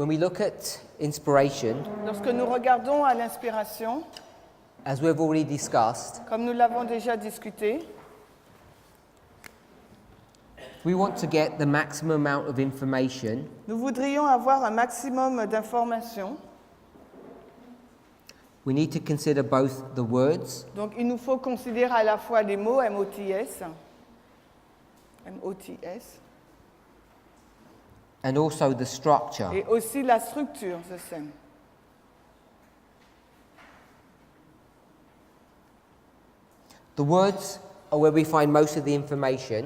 When we look at inspiration, Lorsque nous regardons à l'inspiration, as we've already discussed, comme nous l'avons déjà discuté, we want to get the maximum amount of information. nous voudrions avoir un maximum d'informations. We need to consider both the words Donc il nous faut considérer à la fois les mots MOTS, and also the structure. et aussi la structure de scène. The words are where we find most of the information,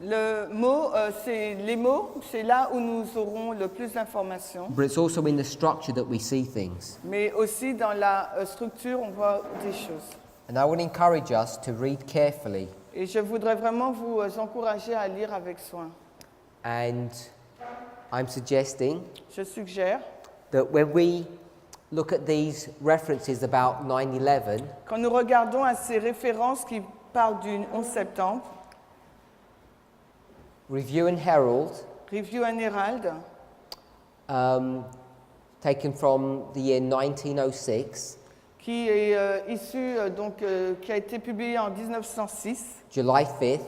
Le mot, les mots, c'est là où nous aurons le plus d'informations. but it's also in the structure that we see things. Mais aussi dans la structure, on voit des choses. And I would encourage us to read carefully Et je voudrais vraiment vous encourager à lire avec soin. and I'm suggesting Je suggère, that when we look at these references about 9/11, quand nous regardons à ces références qui parlent du 11 septembre, Review and Herald, Review and Herald, taken from the year 1906, qui est qui a été publié en 1906, July 5th,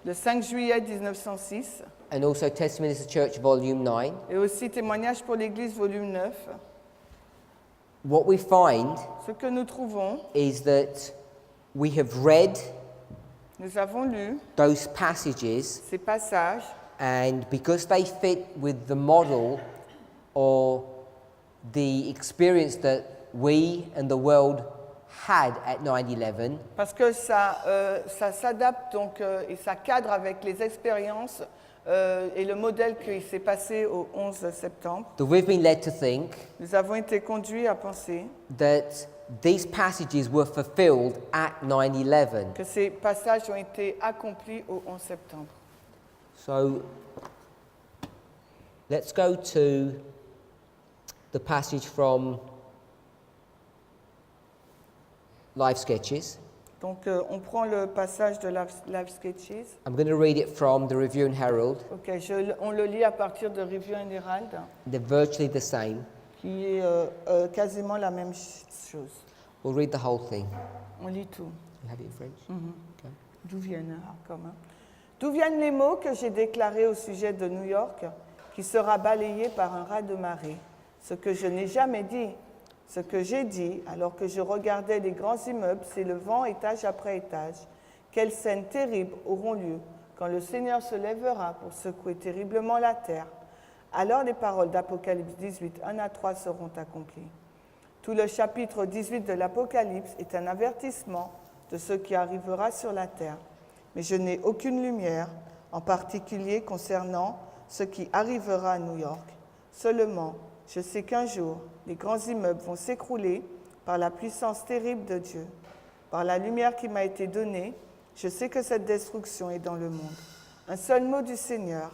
le 5 juillet 1906, and also Testimonies of the Church, Volume 9. et aussi Témoignages pour l'Église, volume 9. What we find Ce que nous trouvons, is that we have read nous avons lu those passages, ces passages, and because they fit with the model or the experience that we and the world had at 9/11, parce que ça s'adapte donc et ça cadre avec les expériences et le modèle qui s'est passé au 11 septembre. that we've been led to think Nous avons été conduits à penser that these passages were fulfilled at 9/11. que ces passages ont été accomplis au 11 septembre. So let's go to the passage from Live Sketches. Donc on prend le passage de Live Sketches. I'm going to read it from the Review and Herald. Ok, on le lit à partir de Review and Herald, They're virtually the same. qui est quasiment la même chose. We'll read the whole thing. On lit tout. You have it in French? Okay. D'où viennent, D'où viennent les mots que j'ai déclarés au sujet de New York, qui sera balayé par un raz de marée? Ce que je n'ai jamais dit, ce que j'ai dit, alors que je regardais les grands immeubles s'élevant étage après étage. Quelles scènes terribles auront lieu quand le Seigneur se lèvera pour secouer terriblement la terre. Alors les paroles d'Apocalypse 18, 1 à 3 seront accomplies. Tout le chapitre 18 de l'Apocalypse est un avertissement de ce qui arrivera sur la terre. Mais je n'ai aucune lumière, en particulier concernant ce qui arrivera à New York. Seulement, je sais qu'un jour, les grands immeubles vont s'écrouler par la puissance terrible de Dieu. Par la lumière qui m'a été donnée, je sais que cette destruction est dans le monde. Un seul mot du Seigneur,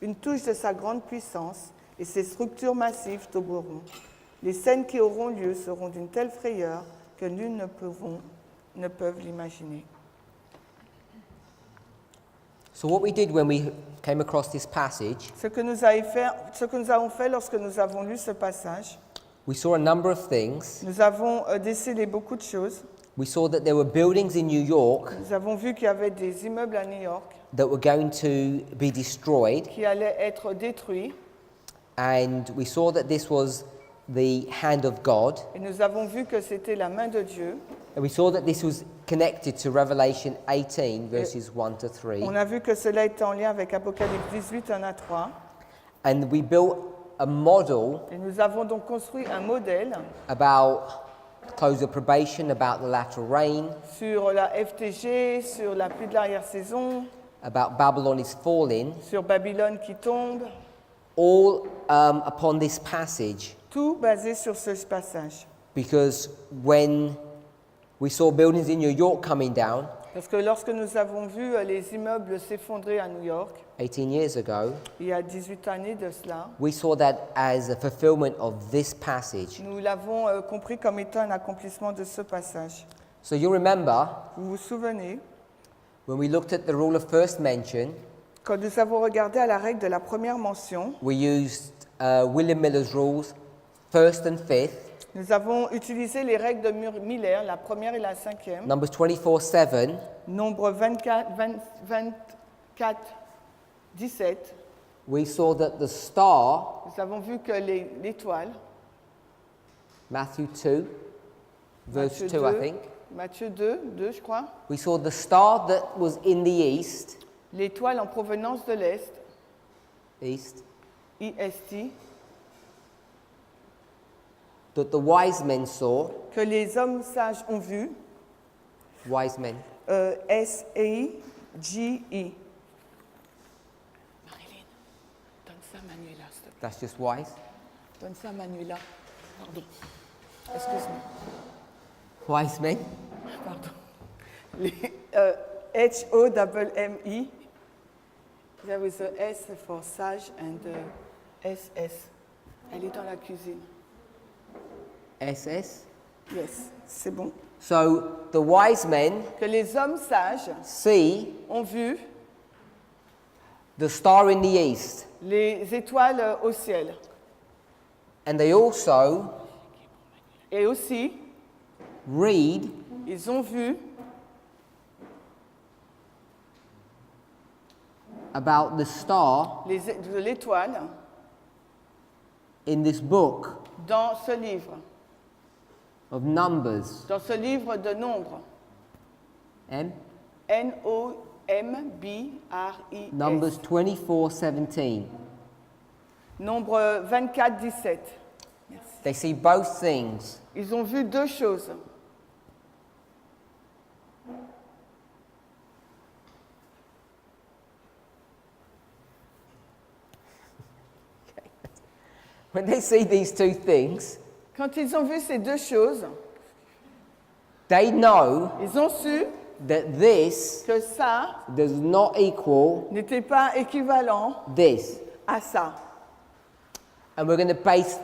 une touche de sa grande puissance, et ses structures massives tomberont. Les scènes qui auront lieu seront d'une telle frayeur que nul ne peuvent l'imaginer. So what we did when we came across this passage, Ce que nous avons fait lorsque nous avons lu ce passage, we saw a number of things. nous avons décelé beaucoup de choses. We saw that there were buildings in New York Nous avons vu qu'il y avait des immeubles à New York that were going to be destroyed, qui allaient être détruits. and we saw that this was the hand of God, Et nous avons vu que c'était la main de Dieu. and we saw that this was connected to Revelation 18, verses 1 to 3. On a vu que cela était en lien avec Apocalypse 18, 1 à 3. And we built a model Et nous avons donc construit un modèle about close of probation, about the latter rain, sur la FTG, sur la pluie de l'arrière-saison, about Babylon is falling, sur Babylone qui tombe, all upon this passage. tout basé sur ce passage. Because when we saw buildings in New York coming down Parce que lorsque nous avons vu les immeubles s'effondrer à New York, 18 years ago, il y a 18 années de cela, we saw that as a fulfillment of this passage. nous l'avons compris comme étant un accomplissement de ce passage. So you remember, Vous vous souvenez, when we looked at the rule of first mention, quand nous avons regardé à la règle de la première mention, we used William Miller's rules, first and fifth. Nous avons utilisé les règles de Miller, la première et la cinquième. Numbers 24:7. Nombre 24, 17. We saw that the star, Nous avons vu que l'étoile, Matthew 2, verse Matthieu 2, I 2, think. Matthieu 2, je crois, We saw the star that was in the east, l'étoile en provenance de l'Est, east, IST, that the wise men saw, que les hommes sages ont vu, wise men. S-E-I-G-E. Marilyn, donne ça à Manuela, s'il te plaît. That's just wise. Donne ça à Manuela. Pardon. Excuse-moi. Wise men. Pardon. Les H-O-M-M-E. There is a S for sage and SS. Elle est dans la cuisine. SS. Yes, c'est bon. So the wise men Que les hommes sages see ont vu the star in the east, les étoiles au ciel. and they also Et aussi, read ils ont vu about the star l'étoile in this book dans ce livre, of Numbers. dans ce livre de nombres. M. N-O-M-B-R-I-S. Numbers 24:17. Nombre 24, 17. Merci. They see both things. Ils ont vu deux choses. When they see these two things, Quand ils ont vu ces deux choses, they know ils ont su that this que ça does not equal n'était pas équivalent this. à ça. And we're going to base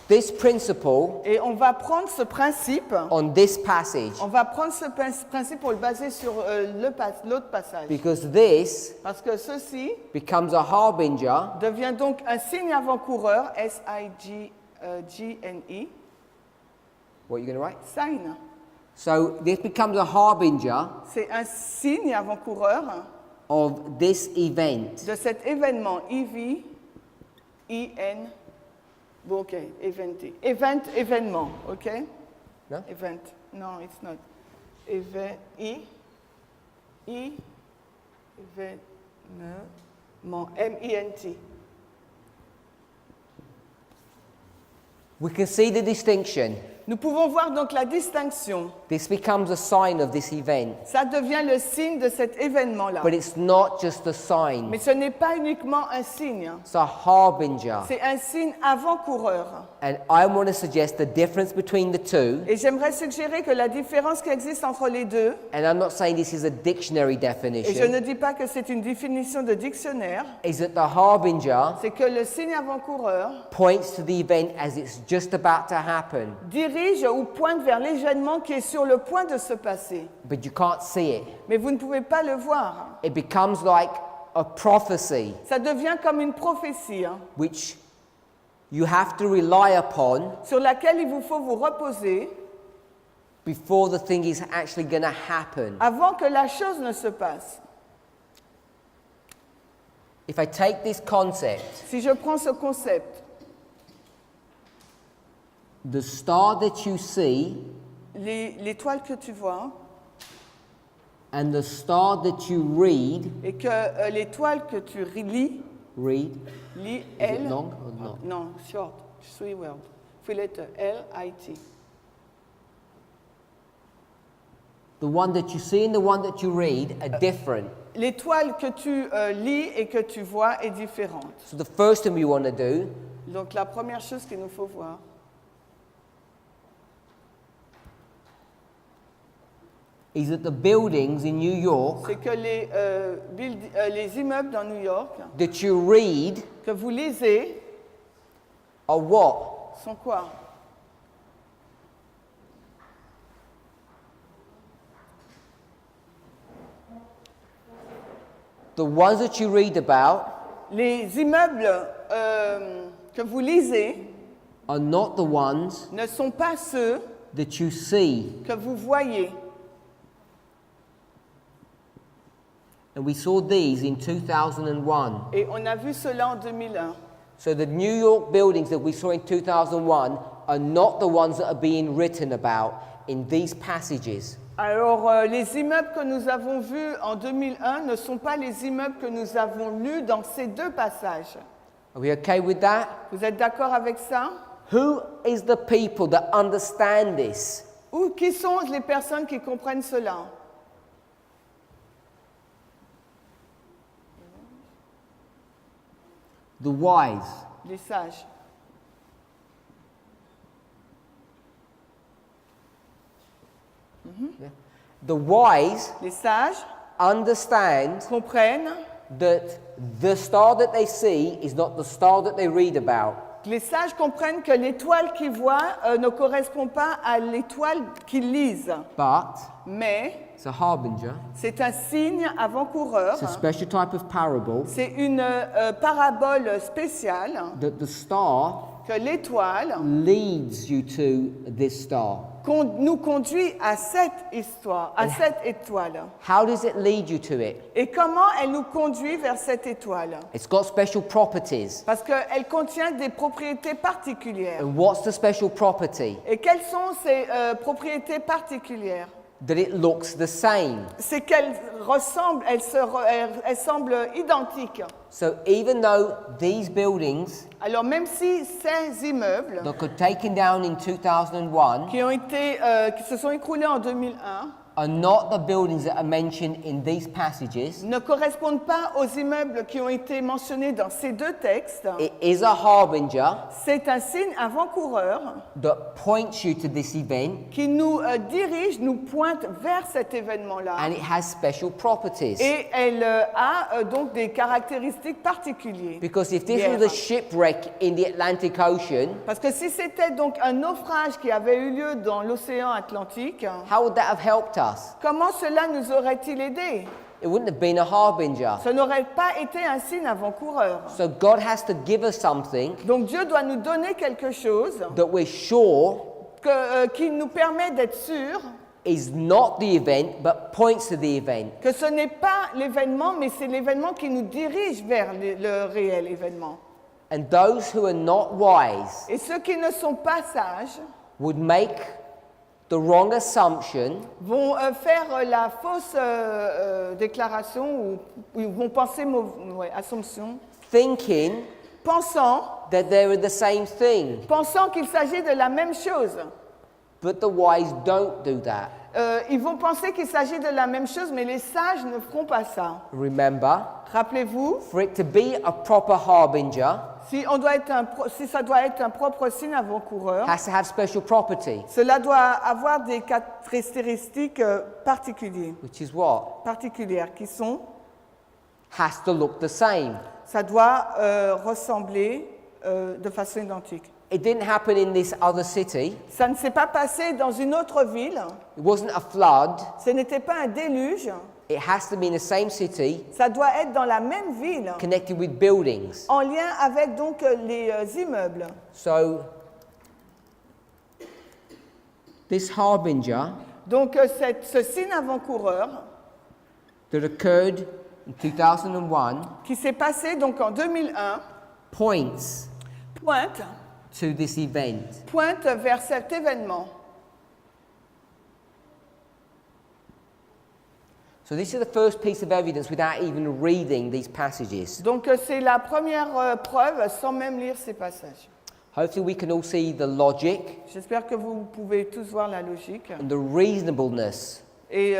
this principle Et on va prendre ce principe, on this passage, on va prendre ce principe pour le baser sur l'autre passage. because this Parce que ceci becomes a harbinger devient donc un signe avant-coureur, S-I-G-N-E, what are you going to write? sign. So this becomes a harbinger C'est un signe avant-coureur of this event. de cet événement, E-V-E-N, bon, ok, événement, ok? No? Event, no, it's not. Événement, M-E-N-T. We can see the distinction. Nous pouvons voir donc la distinction. This becomes a sign of this event. Ça devient le signe de cet événement-là. But it's not just a sign. Mais ce n'est pas uniquement un signe. It's a harbinger. C'est un signe avant-coureur. And I want to suggest the difference between the two. Et j'aimerais suggérer que la différence qui existe entre les deux, And I'm not saying this is a dictionary et je definition, ne dis pas que c'est une définition de dictionnaire, is that the harbinger c'est que le signe avant-coureur points to the event as it's just about to happen, dirige ou pointe vers l'événement qui est sur le point de se passer. but you can't see it. Mais vous ne pouvez pas le voir. It becomes like a prophecy Ça devient comme une prophétie, which you have to rely upon sur laquelle il vous faut vous reposer before the thing is actually going to happen. avant que la chose ne se passe. If I take this concept, Si je prends ce concept, the star that you see l'étoile que tu vois and the star that you read, et que l'étoile que tu lis, lis, is L, it long or not? non, short, 3 words, 3 letters, L-I-T. The one that you see and the one that you read are different. L'étoile que tu lis et que tu vois est différente. So the first thing we want to do Donc la première chose qu'il nous faut voir, is that the buildings in New York c'est que les immeubles dans New York that you read que vous lisez are what? sont quoi? The ones that you read about Les immeubles que vous lisez are not the ones ne sont pas ceux that you see. que vous voyez. And we saw these in 2001. Et on a vu cela en 2001. So the New York buildings that we saw in 2001 are not the ones that are being written about in these passages. Alors, les immeubles que nous avons vus en 2001 ne sont pas les immeubles que nous avons lus dans ces deux passages. Are we okay with that? Vous êtes d'accord avec ça? Who is the people that understand this? Ou qui sont les personnes qui comprennent cela? The wise. Les sages. Yeah. The wise Les sages understand comprennent. that the star that they see is not the star that they read about. Les sages comprennent que l'étoile qu'ils voient ne correspond pas à l'étoile qu'ils lisent. But Mais it's a harbinger. c'est un signe avant-coureur. It's a special type of parable C'est une parabole spéciale that the star que l'étoile leads you to this star. nous conduit à cette histoire, à cette étoile. How does it lead you to it? Et comment elle nous conduit vers cette étoile? It's got special properties. Parce qu'elle contient des propriétés particulières. And what's the special property? Et quelles sont ces propriétés particulières? That it looks the same. C'est qu'elle ressemble, elle semble identique. So even though these buildings Alors même si ces immeubles that got taken down in 2001 qui se sont écroulés en 2001 are not the buildings that are mentioned in these passages, ne correspondent pas aux immeubles qui ont été mentionnés dans ces deux textes, it is a harbinger c'est un signe avant-coureur that points you to this event, qui nous dirige, nous pointe vers cet événement-là. and it has special properties. Et elle a donc des caractéristiques particulières. Because if this was a shipwreck in the Atlantic Ocean, Parce que si c'était donc un naufrage qui avait eu lieu dans l'océan Atlantique, how would that have helped us? comment cela nous aurait-il aidé? It wouldn't have been a harbinger. Ce n'aurait pas été un signe avant-coureur. So God has to give us something Donc Dieu doit nous donner quelque chose that we're sure qui nous permet d'être sûrs is not the event, but points to the event. que ce n'est pas l'événement, mais c'est l'événement qui nous dirige vers le réel événement. And those who are not wise Et ceux qui ne sont pas sages would make the wrong assumption vont faire la fausse déclaration ou vont penser assumption, thinking pensant that they are the same thing. qu'il s'agit de la même chose. But the wise don't do that. Ils vont penser qu'il s'agit de la même chose, mais les sages ne feront pas ça. Remember, Rappelez-vous, for it to be a proper harbinger, si ça doit être un propre signe avant-coureur, has to have special property, cela doit avoir des caractéristiques particulières qui sont, has to look the same. ça doit ressembler de façon identique. It didn't happen in this other city. Ça ne s'est pas passé dans une autre ville, It wasn't a flood. ce n'était pas un déluge, It has to be in the same city, ça doit être dans la même ville, connected with buildings. en lien avec donc les immeubles. So, this harbinger Donc ce signe avant-coureur that occurred in 2001 qui s'est passé donc en 2001 points pointe to this event. vers cet événement. So this is the first piece of evidence without even reading these passages. Donc c'est la première preuve sans même lire ces passages. Hopefully we can all see the logic J'espère que vous pouvez tous voir la logique and the reasonableness et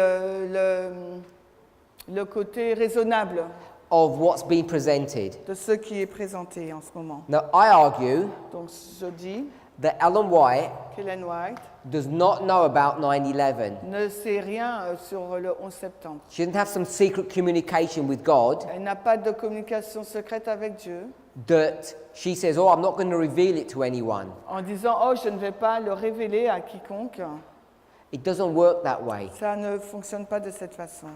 le côté raisonnable of what's being presented. de ce qui est présenté en ce moment. Now I argue Donc je dis that Ellen White qu'Ellen White does not know about 9/11. ne sait rien sur le 11 septembre. She doesn't have some secret communication with God Elle n'a pas de communication secrète avec Dieu that she says, oh, I'm not going to reveal it to anyone. en disant « Oh, je ne vais pas le révéler à quiconque ». It doesn't work that way. Ça ne fonctionne pas de cette façon.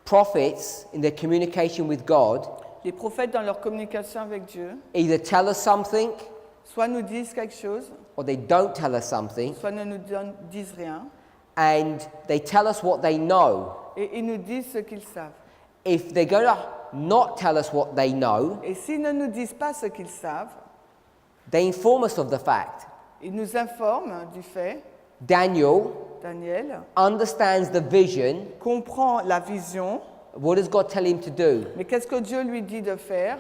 Prophets, in their communication with God, Les prophètes, dans leur communication avec Dieu, either tell us something soit nous disent quelque chose, or they don't tell us something, soit ne nous disent rien, and they tell us what they know. et ils nous disent ce qu'ils savent. If they're going to not tell us what they know, Et s'ils ne nous disent pas ce qu'ils savent, they inform us of the fact. ils nous informent du fait. Daniel Daniel understands the vision. comprend la vision, What does God tell him to do? mais qu'est-ce que Dieu lui dit de faire?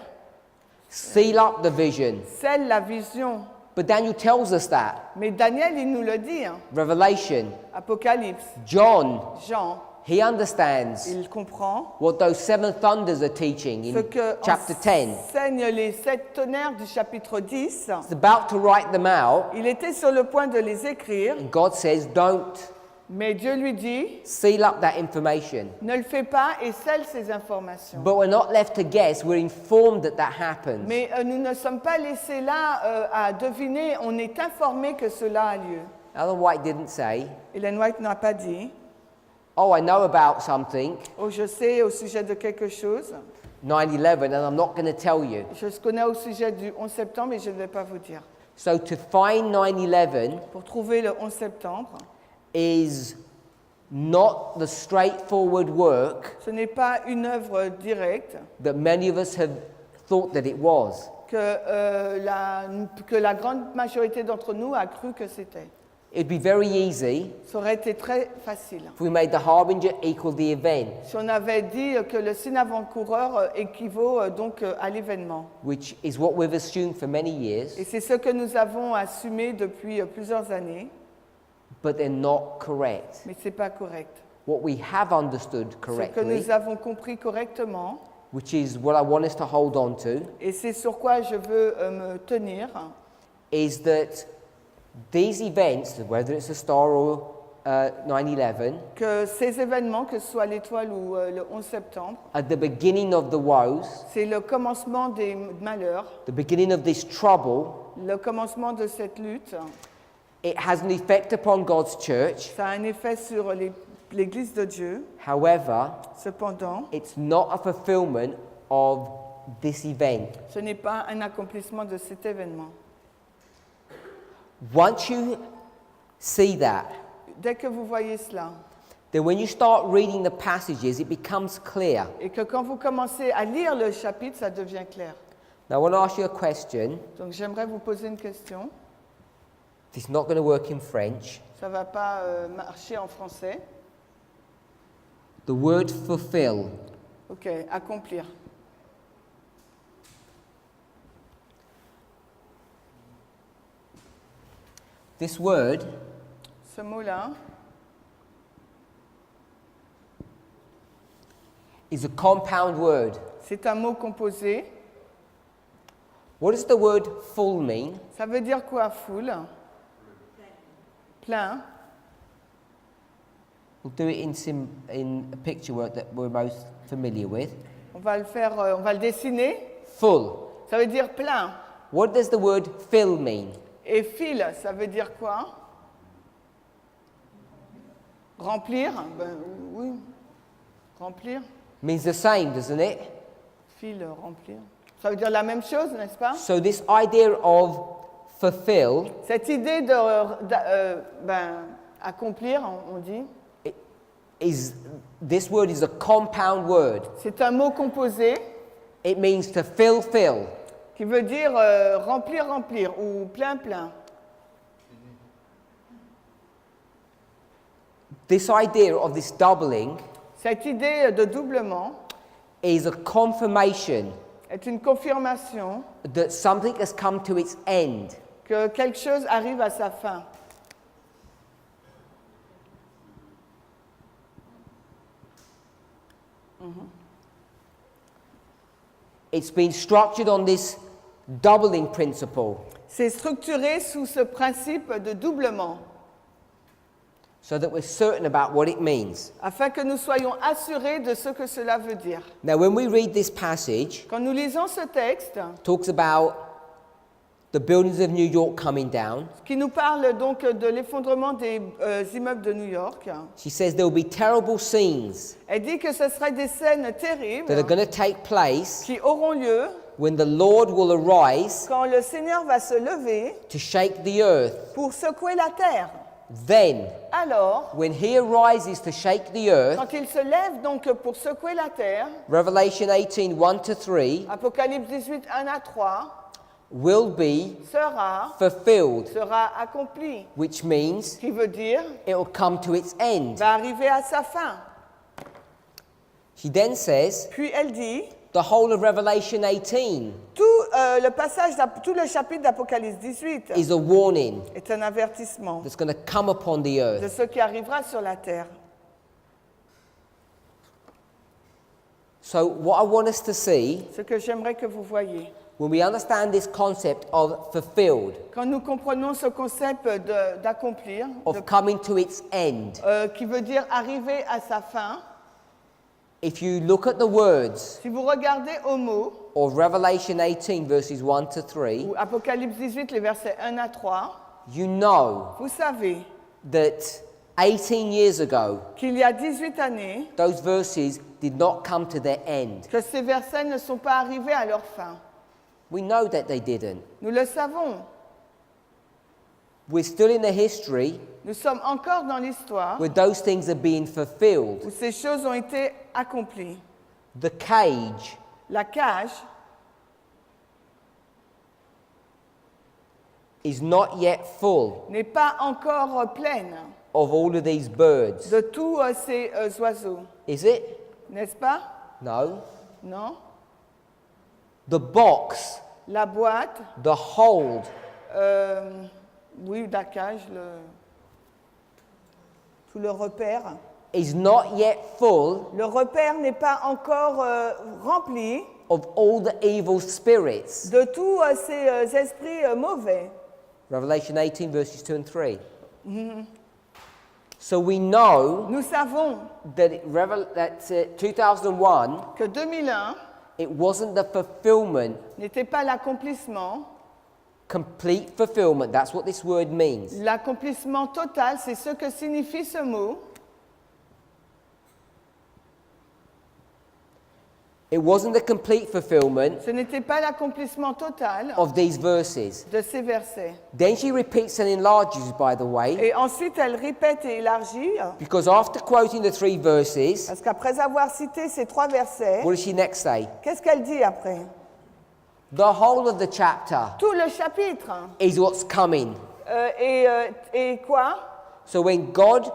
Seal up the vision. Scelle la vision. But Daniel tells us that. Mais Daniel, il nous le dit. Revelation. Apocalypse, John, Jean, he understands il comprend what those seven thunders are teaching ce in que chapter 10. enseignent les 7 tonnerres du chapitre 10. He's about to write them out, Il était sur le point de les écrire, and God says, don't mais Dieu lui dit, seal up that information. ne le fais pas et scelle ces informations. But we're not left to guess, we're informed that that happens. Mais nous ne sommes pas laissés là à deviner, on est informé que cela a lieu. Ellen White didn't say, Ellen White n'a pas dit, oh, I know about something, oh, je sais au sujet de quelque chose, 9/11, and I'm not going to tell you. je connais au sujet du 11 septembre et je ne vais pas vous dire. So to find 9/11 Pour trouver le 11 septembre, is not the straightforward work ce n'est pas une œuvre directe that many of us have thought that it was. que la grande majorité d'entre nous a cru que c'était. It'd be very easy Ça aurait été très facile. if we made the harbinger equal the event, Si on avait dit que le signe avant-coureur équivaut donc à l'événement. which is what we've assumed for many years, Et c'est ce que nous avons assumé depuis plusieurs années, but they're not correct. mais ce n'est pas correct. What we have understood Ce que correctly, nous avons compris correctement, which is what I want us to hold on to, et c'est sur quoi je veux me tenir, is that these events, whether it's a star or 9/11, que ces événements, que ce soit l'étoile ou le 11 septembre, are the beginning of the woes, c'est le commencement des malheurs, the beginning of this trouble. le commencement de cette lutte. It has an effect upon God's church. Ça a un effet sur l'Église de Dieu. However, Cependant, it's not a fulfillment of this event. ce n'est pas un accomplissement de cet événement. Once you see that, Dès que vous voyez cela, then when you start reading the passages, it becomes clear. et que quand vous commencez à lire le chapitre, ça devient clair. Now, I want to ask you a question. Donc j'aimerais vous poser une question. It's not going to work in French. Ça ne va pas marcher en français. The word fulfill. Ok, accomplir. This word Ce mot-là is a compound word. c'est un mot composé. What does the word full mean? Ça veut dire quoi, full? Plein. We'll do it in a picture word that we're most familiar with. On va le faire, on va le dessiner. Full. Ça veut dire plein. What does the word fill mean? Et fill, ça veut dire quoi? Remplir? Ben, oui. Remplir. Means the same, doesn't it? Fill, remplir. Ça veut dire la même chose, n'est-ce pas? So this idea of fulfill Cette idée de accomplir, on dit, this word is a compound word. c'est un mot composé It means to fill. qui veut dire remplir, remplir ou plein, plein. This idea of this doubling Cette idée de doublement is a confirmation est une confirmation that something has come to its end. que quelque chose arrive à sa fin. It's been structured on this doubling principle C'est structuré sous ce principe de doublement, so that we're certain about what it means. afin que nous soyons assurés de ce que cela veut dire. Now, when we read this passage, Quand nous lisons ce texte, it talks about the buildings of New York coming down. qui nous parle donc de l'effondrement des immeubles de New York. She says there will be terrible scenes Elle dit que ce seraient des scènes terribles that are going to take place qui auront lieu when the Lord will arise quand le Seigneur va se lever to shake the earth. pour secouer la terre. Then, Alors, when he arises to shake the earth, quand il se lève donc pour secouer la terre, Revelation 18, 1-3, Apocalypse 18, 1 à 3, will be sera fulfilled, accompli, which means qui veut dire it will come to its end. va arriver à sa fin. She then says, Puis elle dit, the whole of Revelation 18 tout tout le chapitre d'Apocalypse 18 is a warning est un avertissement that's going to come upon the de earth. ce qui arrivera sur la terre. So, what I want us to see, Ce que j'aimerais que vous voyiez. when we understand this concept of fulfilled, Quand nous comprenons ce concept d'accomplir, of coming to its end, qui veut dire arriver à sa fin, if you look at the words si vous regardez au mot, of Revelation 18, verses 1-3, ou Apocalypse 18, les versets 1 à 3, you know vous savez that 18 years ago, qu'il y a 18 années, those verses did not come to their end. que ces versets ne sont pas arrivés à leur fin. We know that they didn't. Nous le savons. We're still in the history Nous sommes encore dans l'histoire where those things are being fulfilled. où ces choses ont été accomplies. The cage La cage is not yet full n'est pas encore pleine of all of these birds. de tous ces oiseaux. Is it? N'est-ce pas? No. Non? The box, La boîte, the hold, oui, la cage, tout le repère. is not yet full Le repère n'est pas encore rempli of all the evil spirits. de tous ces esprits mauvais. Revelation 18, verses 2 and 3. So we know Nous savons that 2001, que 2001 it wasn't the fulfillment, n'était pas l'accomplissement. complete fulfillment. That's what this word means. L'accomplissement total, c'est ce que signifie ce mot. It wasn't the complete fulfillment Ce n'était pas l'accomplissement total of these verses. de ces versets. Then she repeats and enlarges, by the way, Et ensuite, elle répète et élargit, because after quoting the 3 verses, parce qu'après avoir cité ces 3 versets, what does she next say? qu'est-ce qu'elle dit après? The whole of the chapter Tout le chapitre. is what's coming. Et quoi? So when God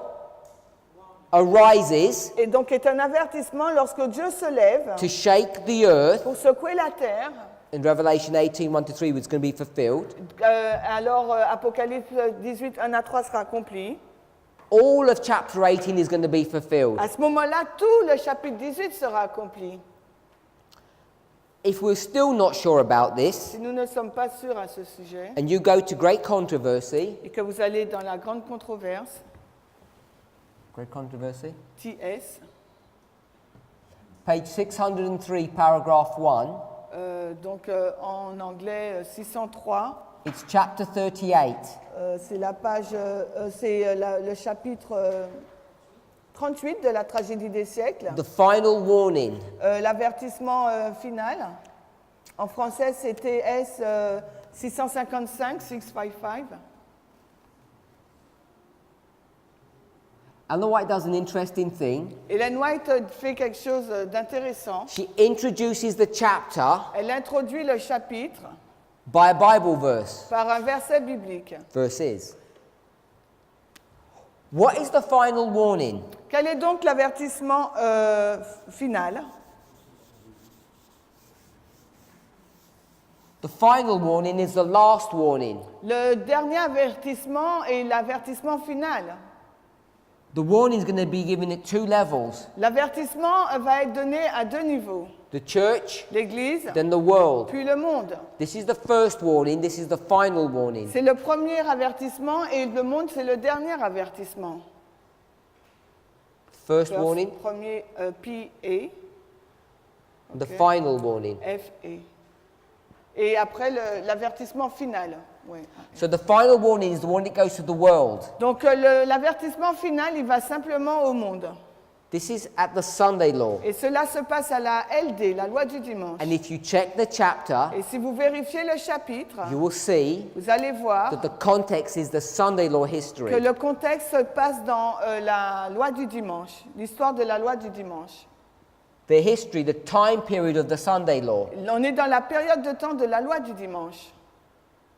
arises Et donc est un avertissement lorsque Dieu se lève to shake the earth, pour secouer la terre. in Revelation 18, 1-3, it's going to be fulfilled. Alors Apocalypse 18, 1 à 3 sera accompli. All of chapter 18 is going to be fulfilled. À ce moment-là, tout le chapitre 18 sera accompli. If we're still not sure about this, Si nous ne sommes pas sûrs à ce sujet, and you go to great controversy, et que vous allez dans la grande controverse, great controversy, TS, page 603, paragraph 1, donc en anglais 603, it's chapter 38. c'est la page, le chapitre 38 de la tragédie des siècles. The final warning. L'avertissement final. En français, c'était S 655, 655. Ellen White does an interesting thing. Ellen White fait quelque chose d'intéressant. She introduces the chapter Elle introduit le chapitre by a Bible verse. par un verset biblique. Verses. What is the final warning? Quel est donc l'avertissement final? The final warning is the last warning. Le dernier avertissement est l'avertissement final. The warning is going to be given at 2 levels. L'avertissement va être donné à 2 niveaux. The church, L'Église, then the world. puis le monde. This is the first warning, this is the final warning. C'est le premier avertissement et le monde, c'est le dernier avertissement. First warning, Premier P.A. the final warning. F.A. Et après, l'avertissement final. Ouais. So the final warning is the one that goes to the world. Donc l'avertissement final, il va simplement au monde. This is at the Sunday law. Et cela se passe à la LD, la loi du dimanche. And if you check the chapter, Et si vous vérifiez le chapitre, you will see vous allez voir that the context is the Sunday law que history. le contexte se passe dans la loi du dimanche, l'histoire de la loi du dimanche. The history, the time period of the Sunday law On est dans la période de temps de la loi du dimanche,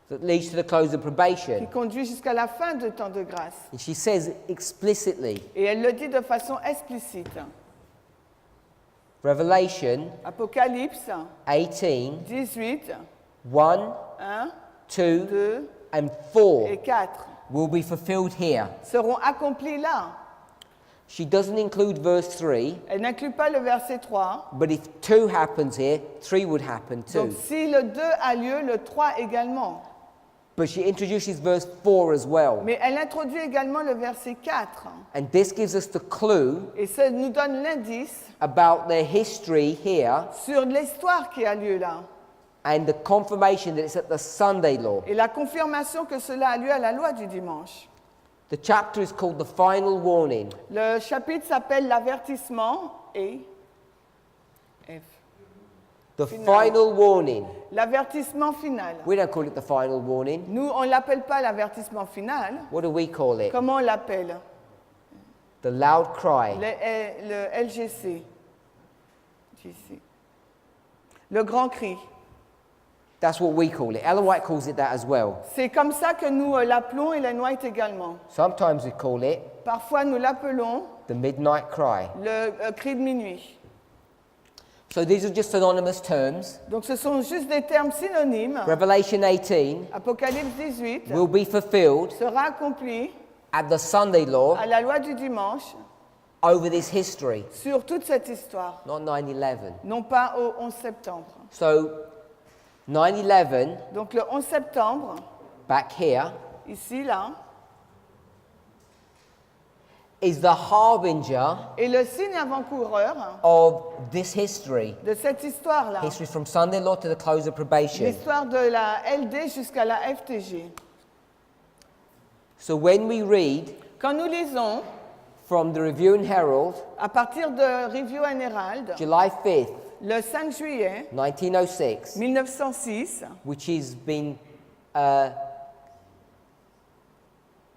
that leads to the close of qui probation. conduit jusqu'à la fin du temps de grâce. And she says explicitly, Et elle le dit de façon explicite. Revelation Apocalypse 18, 18, 1, 1, 2, 2 and et 4 4 will be fulfilled here. seront accomplis là. She doesn't include verse 3, Elle n'inclut pas le verset 3. but if 2 happens here, 3 would happen Donc too. si le 2 a lieu, le 3 également. But she introduces verse 4 as well. Mais elle introduit également le verset 4. And this gives us the clue Et ça nous donne l'indice about the history here sur l'histoire qui a lieu là. and the confirmation that it's at the Sunday law. Et la confirmation que cela a lieu à la loi du dimanche. The chapter is called the final warning. Le chapitre s'appelle l'avertissement et F. The Final. final warning. L'avertissement final. We don't call it the final warning. Nous, on ne l'appelle pas l'avertissement final. What do we call it? Comment on l'appelle? The loud cry. Le LGC. GC. Le grand cri. That's what we call it. Ellen White calls it that as well. C'est comme ça que nous l'appelons et Ellen White également. Sometimes we call it Parfois, nous l'appelons the midnight cry. le cri de minuit. So these are just synonymous terms. Donc, ce sont juste des termes synonymes. Revelation 18 Apocalypse 18 will be fulfilled sera accompli at the Sunday law à la loi du dimanche over this history, sur toute cette histoire, not 9/11. non pas au 11 septembre. So 9/11 Donc, le 11 septembre, back here ici, là, is the harbinger est le signe avant-coureur of this history. de cette histoire-là. History from Sunday law to the close of probation. L'histoire de la LD jusqu'à la FTG. So when we read Quand nous lisons, from the Review and Herald, à partir de Review and Herald, July 5th, le 5 juillet 1906, 1906, which has been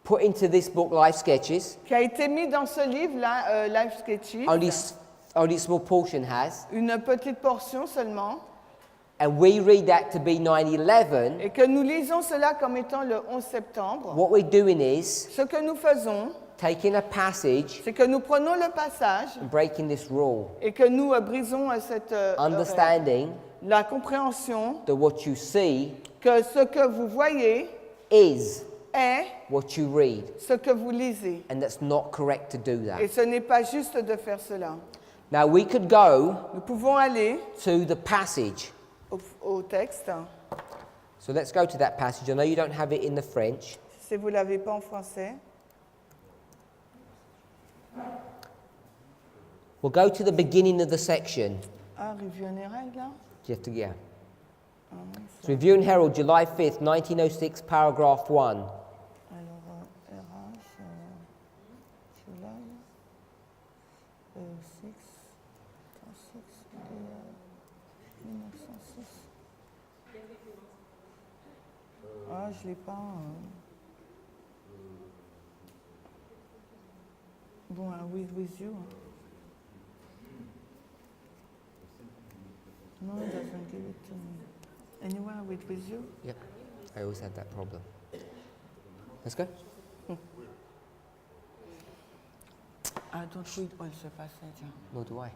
put into this book, Life Sketches, qui a été mis dans ce livre-là, Life Sketches, only a small portion has, une petite portion seulement, and we read that to be 9/11, et que nous lisons cela comme étant le 11 septembre, what we're doing is ce que nous faisons, taking a passage c'est que nous prenons le passage and breaking this rule, et que nous brisons cette understanding la compréhension that what you see que ce que vous voyez is est what you read, ce que vous lisez. and that's not correct to do Et that. ce n'est pas juste de faire cela. Now we could go Nous pouvons aller to the passage. au texte. So let's go to that passage. I know you don't have it in the French. Si vous ne l'avez pas en français. We'll go to the beginning of the section. Ah, Review and Herald, là? You have to, yeah. It's Review and Herald, July 5th, 1906, paragraph 1. Alors, RH, July, 6, 1906. Ah, je ne l'ai pas. Bon, with you. No, it doesn't give it to me. Anywhere with you? Yep, I always had that problem. Let's go. I don't read all the passage. Nor do I.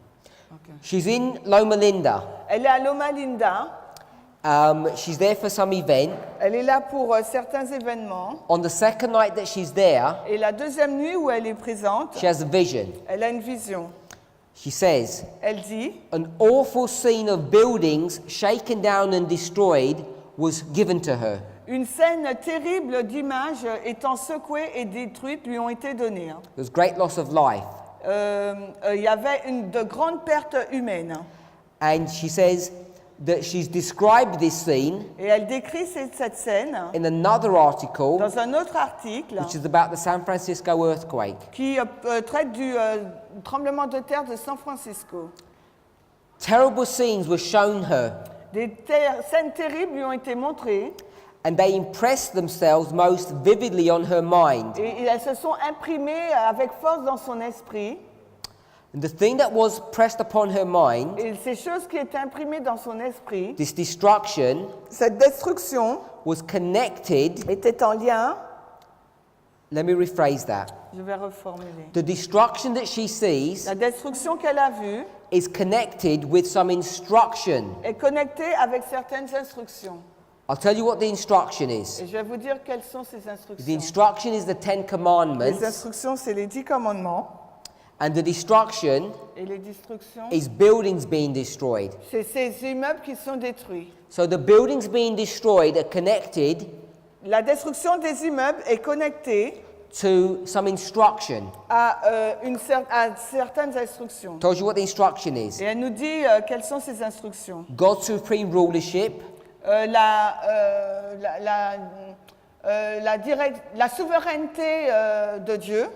Okay. She's in Loma Linda. Elle est à Loma Linda. She's there for some event. Elle est là pour certains événements. On the second night that she's there, Et la deuxième nuit où elle est présente, she has a vision. elle a une vision. She says, Elle dit, an awful scene of buildings shaken down and destroyed was given to her. une scène terrible d'images étant secouées et détruites lui ont été données. There was great loss of life. Il y avait de grandes pertes humaines. And she says, that she's described this scene Et elle décrit cette scène in another article, dans un autre article which is about the San Francisco earthquake. qui traite du tremblement de terre de San Francisco. Terrible scenes were shown her, Des scènes terribles lui ont été montrées and they impressed themselves most vividly on her mind. et elles se sont imprimées avec force dans son esprit. And the thing that was pressed upon her mind, Et ces choses qui étaient imprimées dans son esprit, this destruction, cette destruction was connected. était en lien. Let me rephrase that. Je vais reformuler. The destruction that she sees La destruction qu'elle a vue is connected with some instruction. est connectée avec certaines instructions. I'll tell you what the instruction is. Et je vais vous dire quelles sont ces The instructions. instruction is the Ten Les Commandments, instructions, c'est les 10 commandements. and the destruction Et les destructions, is buildings being destroyed. c'est ces immeubles qui sont détruits. So the buildings being destroyed are connected La destruction des immeubles est connectée to some instruction. à certaines instructions. Told you what the instruction is. Et elle nous dit quelles sont ces instructions. God's supreme rulership, La souveraineté de Dieu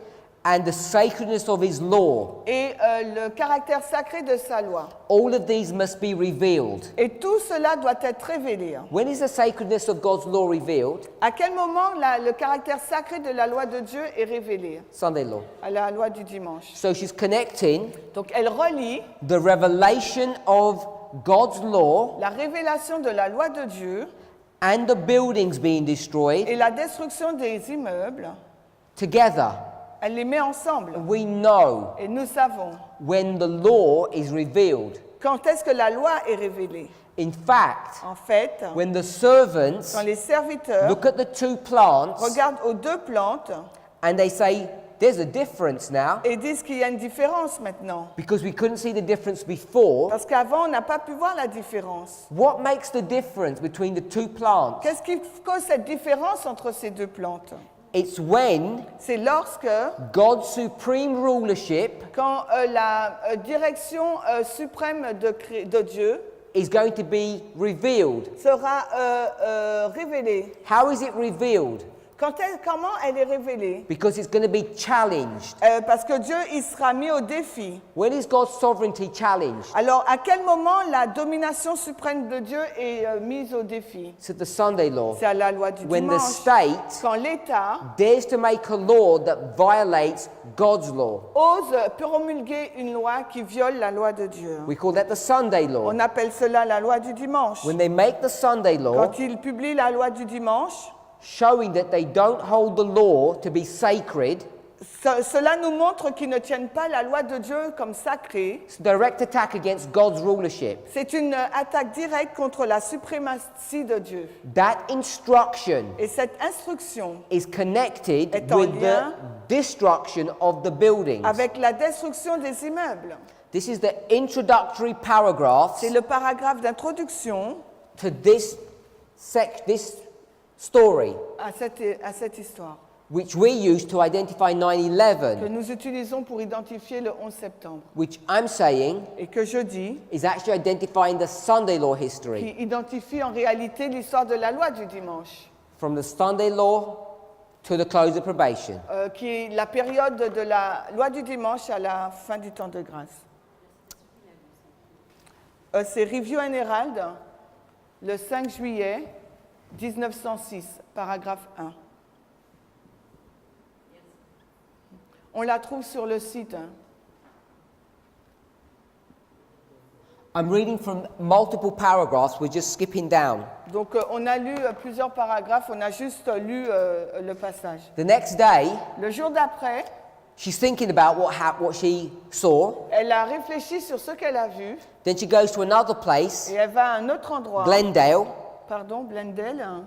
and the sacredness of his law. et le caractère sacré de sa loi. All of these must be revealed. Et tout cela doit être révélé. When is the sacredness of God's law revealed? À quel moment le caractère sacré de la loi de Dieu est révélé? Sunday law. À la loi du dimanche. So she's connecting Donc elle relie the revelation of God's law la révélation de la loi de Dieu and the buildings being destroyed et la destruction des immeubles. together. Elle les met ensemble. We know Et nous savons when the law is revealed. quand est-ce que la loi est révélée. In fact, En fait, when the servants quand les serviteurs look at the two plants regardent aux deux plantes and they say, there's a difference now, et disent qu'il y a une différence maintenant. because we couldn't see the difference before. Parce qu'avant, on n'a pas pu voir la différence. What makes the difference between the two plants? Qu'est-ce qui cause cette différence entre ces deux plantes? It's when C'est lorsque, God's supreme rulership quand la direction suprême de Dieu is going to be revealed. sera révélée. How is it revealed? Comment elle est révélée? Because it's going to be challenged. Parce que Dieu, il sera mis au défi. When is God's sovereignty challenged? Alors, à quel moment la domination suprême de Dieu est mise au défi? It's at the Sunday law. C'est à la loi du When the dimanche. state Quand l'État dares to make a law that violates God's law. ose promulguer une loi qui viole la loi de Dieu. We call that the Sunday law. On appelle cela la loi du dimanche. When they make the Sunday law, Quand ils publient la loi du dimanche, showing that they don't hold the law to be sacred, cela nous montre qu'ils ne tiennent pas la loi de Dieu comme sacrée. it's a direct attack against God's rulership. C'est une attaque directe contre la suprématie de Dieu. That instruction Et cette instruction, is connected est en with the lien destruction of the buildings. avec la destruction des immeubles, This is the introductory paragraph c'est le paragraphe d'introduction to this story, à cette histoire which we use to identify que 9/11, nous utilisons pour identifier le 11 septembre. which I'm saying Et que je dis, is actually identifying the Sunday law history, qui identifie en réalité l'histoire de la loi du dimanche, from the Sunday law to the close of probation. qui est la période de la loi du dimanche à la fin du temps de grâce. C'est Review and Herald, le 5 juillet 1906, paragraphe 1. On la trouve sur le site. I'm reading from multiple paragraphs, we're just skipping down. Donc on a lu plusieurs paragraphes, on a juste lu le passage. The next day, Le jour d'après, she's thinking about what she saw. elle a réfléchi sur ce qu'elle a vu Then she goes to another place, et elle va à un autre endroit, Glendale, Glendale,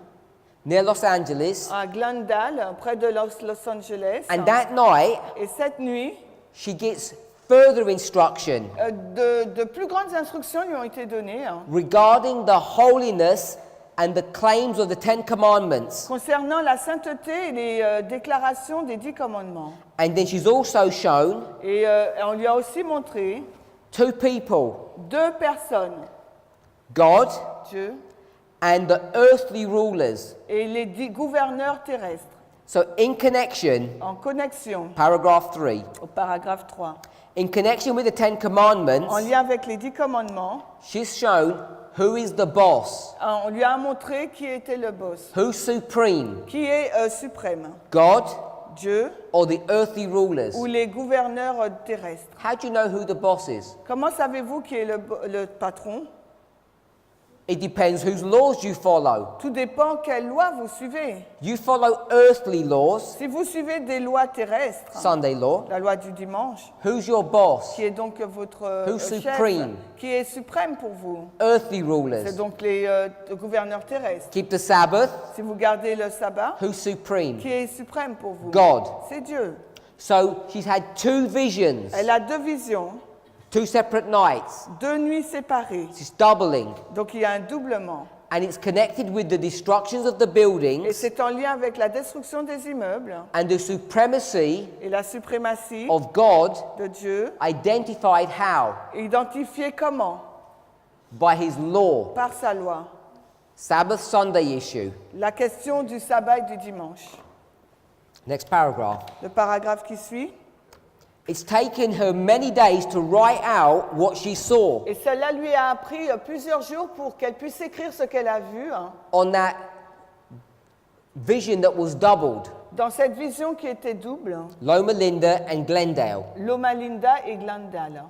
near Los Angeles. à Glendale, près de Los Angeles. And that night, Et cette nuit, she gets further instruction de plus grandes instructions lui ont été données regarding the holiness and the claims of the Ten Commandments. concernant la sainteté et les déclarations des 10 commandements. And then she's also shown Et on lui a aussi montré two people 2 personnes God Dieu, and the earthly rulers. et les gouverneurs terrestres. So in connection, En connexion, paragraph 3, au paragraphe 3, in connection with the Ten en Commandments, lien avec les 10 commandements, she's shown who is the boss, on lui a montré qui était le boss, who's supreme, qui est suprême, God Dieu or the earthly rulers. ou les gouverneurs terrestres. How do you know who the boss is? Comment savez-vous qui est le patron? It depends whose laws you follow. Tout dépend quelle loi vous suivez. You follow earthly laws, Si vous suivez des lois terrestres, Sunday law. la loi du dimanche, Who's your boss? qui est donc votre Who's chef, supreme? qui est suprême pour vous, Earthly c'est rulers. donc les gouverneurs terrestres. Keep the Sabbath. Si vous gardez le sabbat, Who's supreme? qui est suprême pour vous? God. C'est Dieu. So she's had two visions, Elle a 2 visions, 2 separate nights. 2 nuits séparées. She's doubling. Donc il y a un doublement. And it's connected with the destructions of the Et buildings c'est en lien avec la destruction des immeubles and the supremacy et la suprématie of God, de Dieu, identified how? identifiée comment? By his law. Par sa loi. Sabbath Sunday issue. La question du sabbat et du dimanche. Next paragraph. Le paragraphe qui suit. It's taken her many days to write out what she saw Et cela lui a pris plusieurs jours pour qu'elle puisse écrire ce qu'elle a vu on that vision that was doubled. dans cette vision qui était double, Loma Linda and Glendale. Loma Linda et Glendale.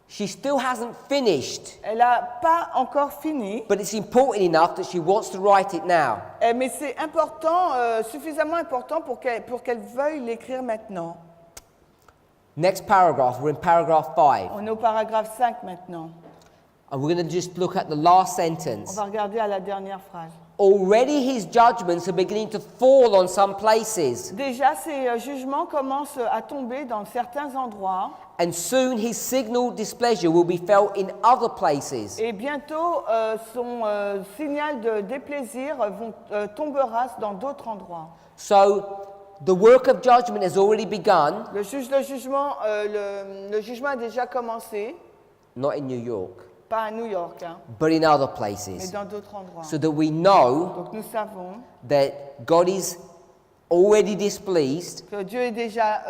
She still hasn't finished, Elle n'a pas encore fini, but it's important enough that she wants to write it now. mais c'est important, suffisamment important pour qu'elle veuille l'écrire maintenant. Next paragraph, we're in paragraph 5. On est au paragraphe 5 maintenant. And we're going to just look at the last On sentence. va regarder à la dernière phrase. Already his judgments are beginning to fall on some places, Déjà, ces jugements commencent à tomber dans certains endroits and soon his signal displeasure will be felt in other places. et bientôt son signal de déplaisir tombera dans d'autres endroits. So the work of judgment has already begun, Le jugement a déjà commencé, not in New York, pas à New York, but in other mais places, dans d'autres endroits. so that we know Donc nous savons that God is already displeased, que Dieu est déjà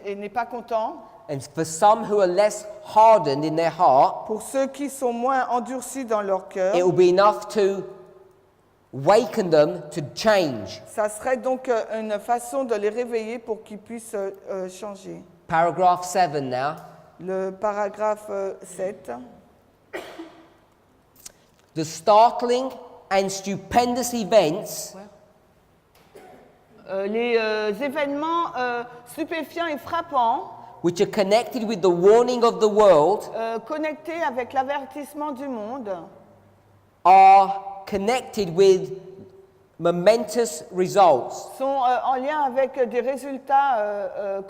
et n'est pas content. and for some who are less hardened in their heart, Pour ceux qui sont moins endurcis dans leur cœur, it will be enough to waken them to change. ça serait donc une façon de les réveiller pour qu'ils puissent changer. Paragraph 7 now. Le paragraphe 7. The startling and stupendous events Les événements stupéfiants et frappants which are connected with the warning of the world connectés avec l'avertissement du monde are connected with momentous results. sont en lien avec des résultats,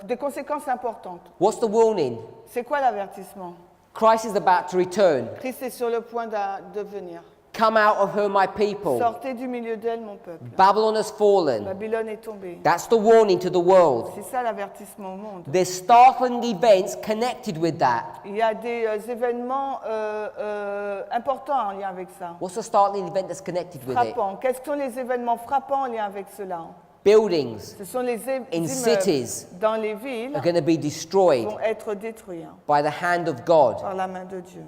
des conséquences importantes. What's the warning? C'est quoi l'avertissement? Christ is about to return. Christ est sur le point de venir. Come out of her, my people. Sortez du milieu d'elle, mon peuple. Babylon has fallen. Babylone est tombée. That's the warning to the world. C'est ça l'avertissement au monde. There's startling events connected with that. Il y a des événements importants en lien avec ça. What's the startling event that's connected with it? Frappants. Quels sont les événements frappants en lien avec cela? Buildings Ce sont les in immeubles cities dans les villes are going to be destroyed vont être détruits by the hand of God. par la main de Dieu.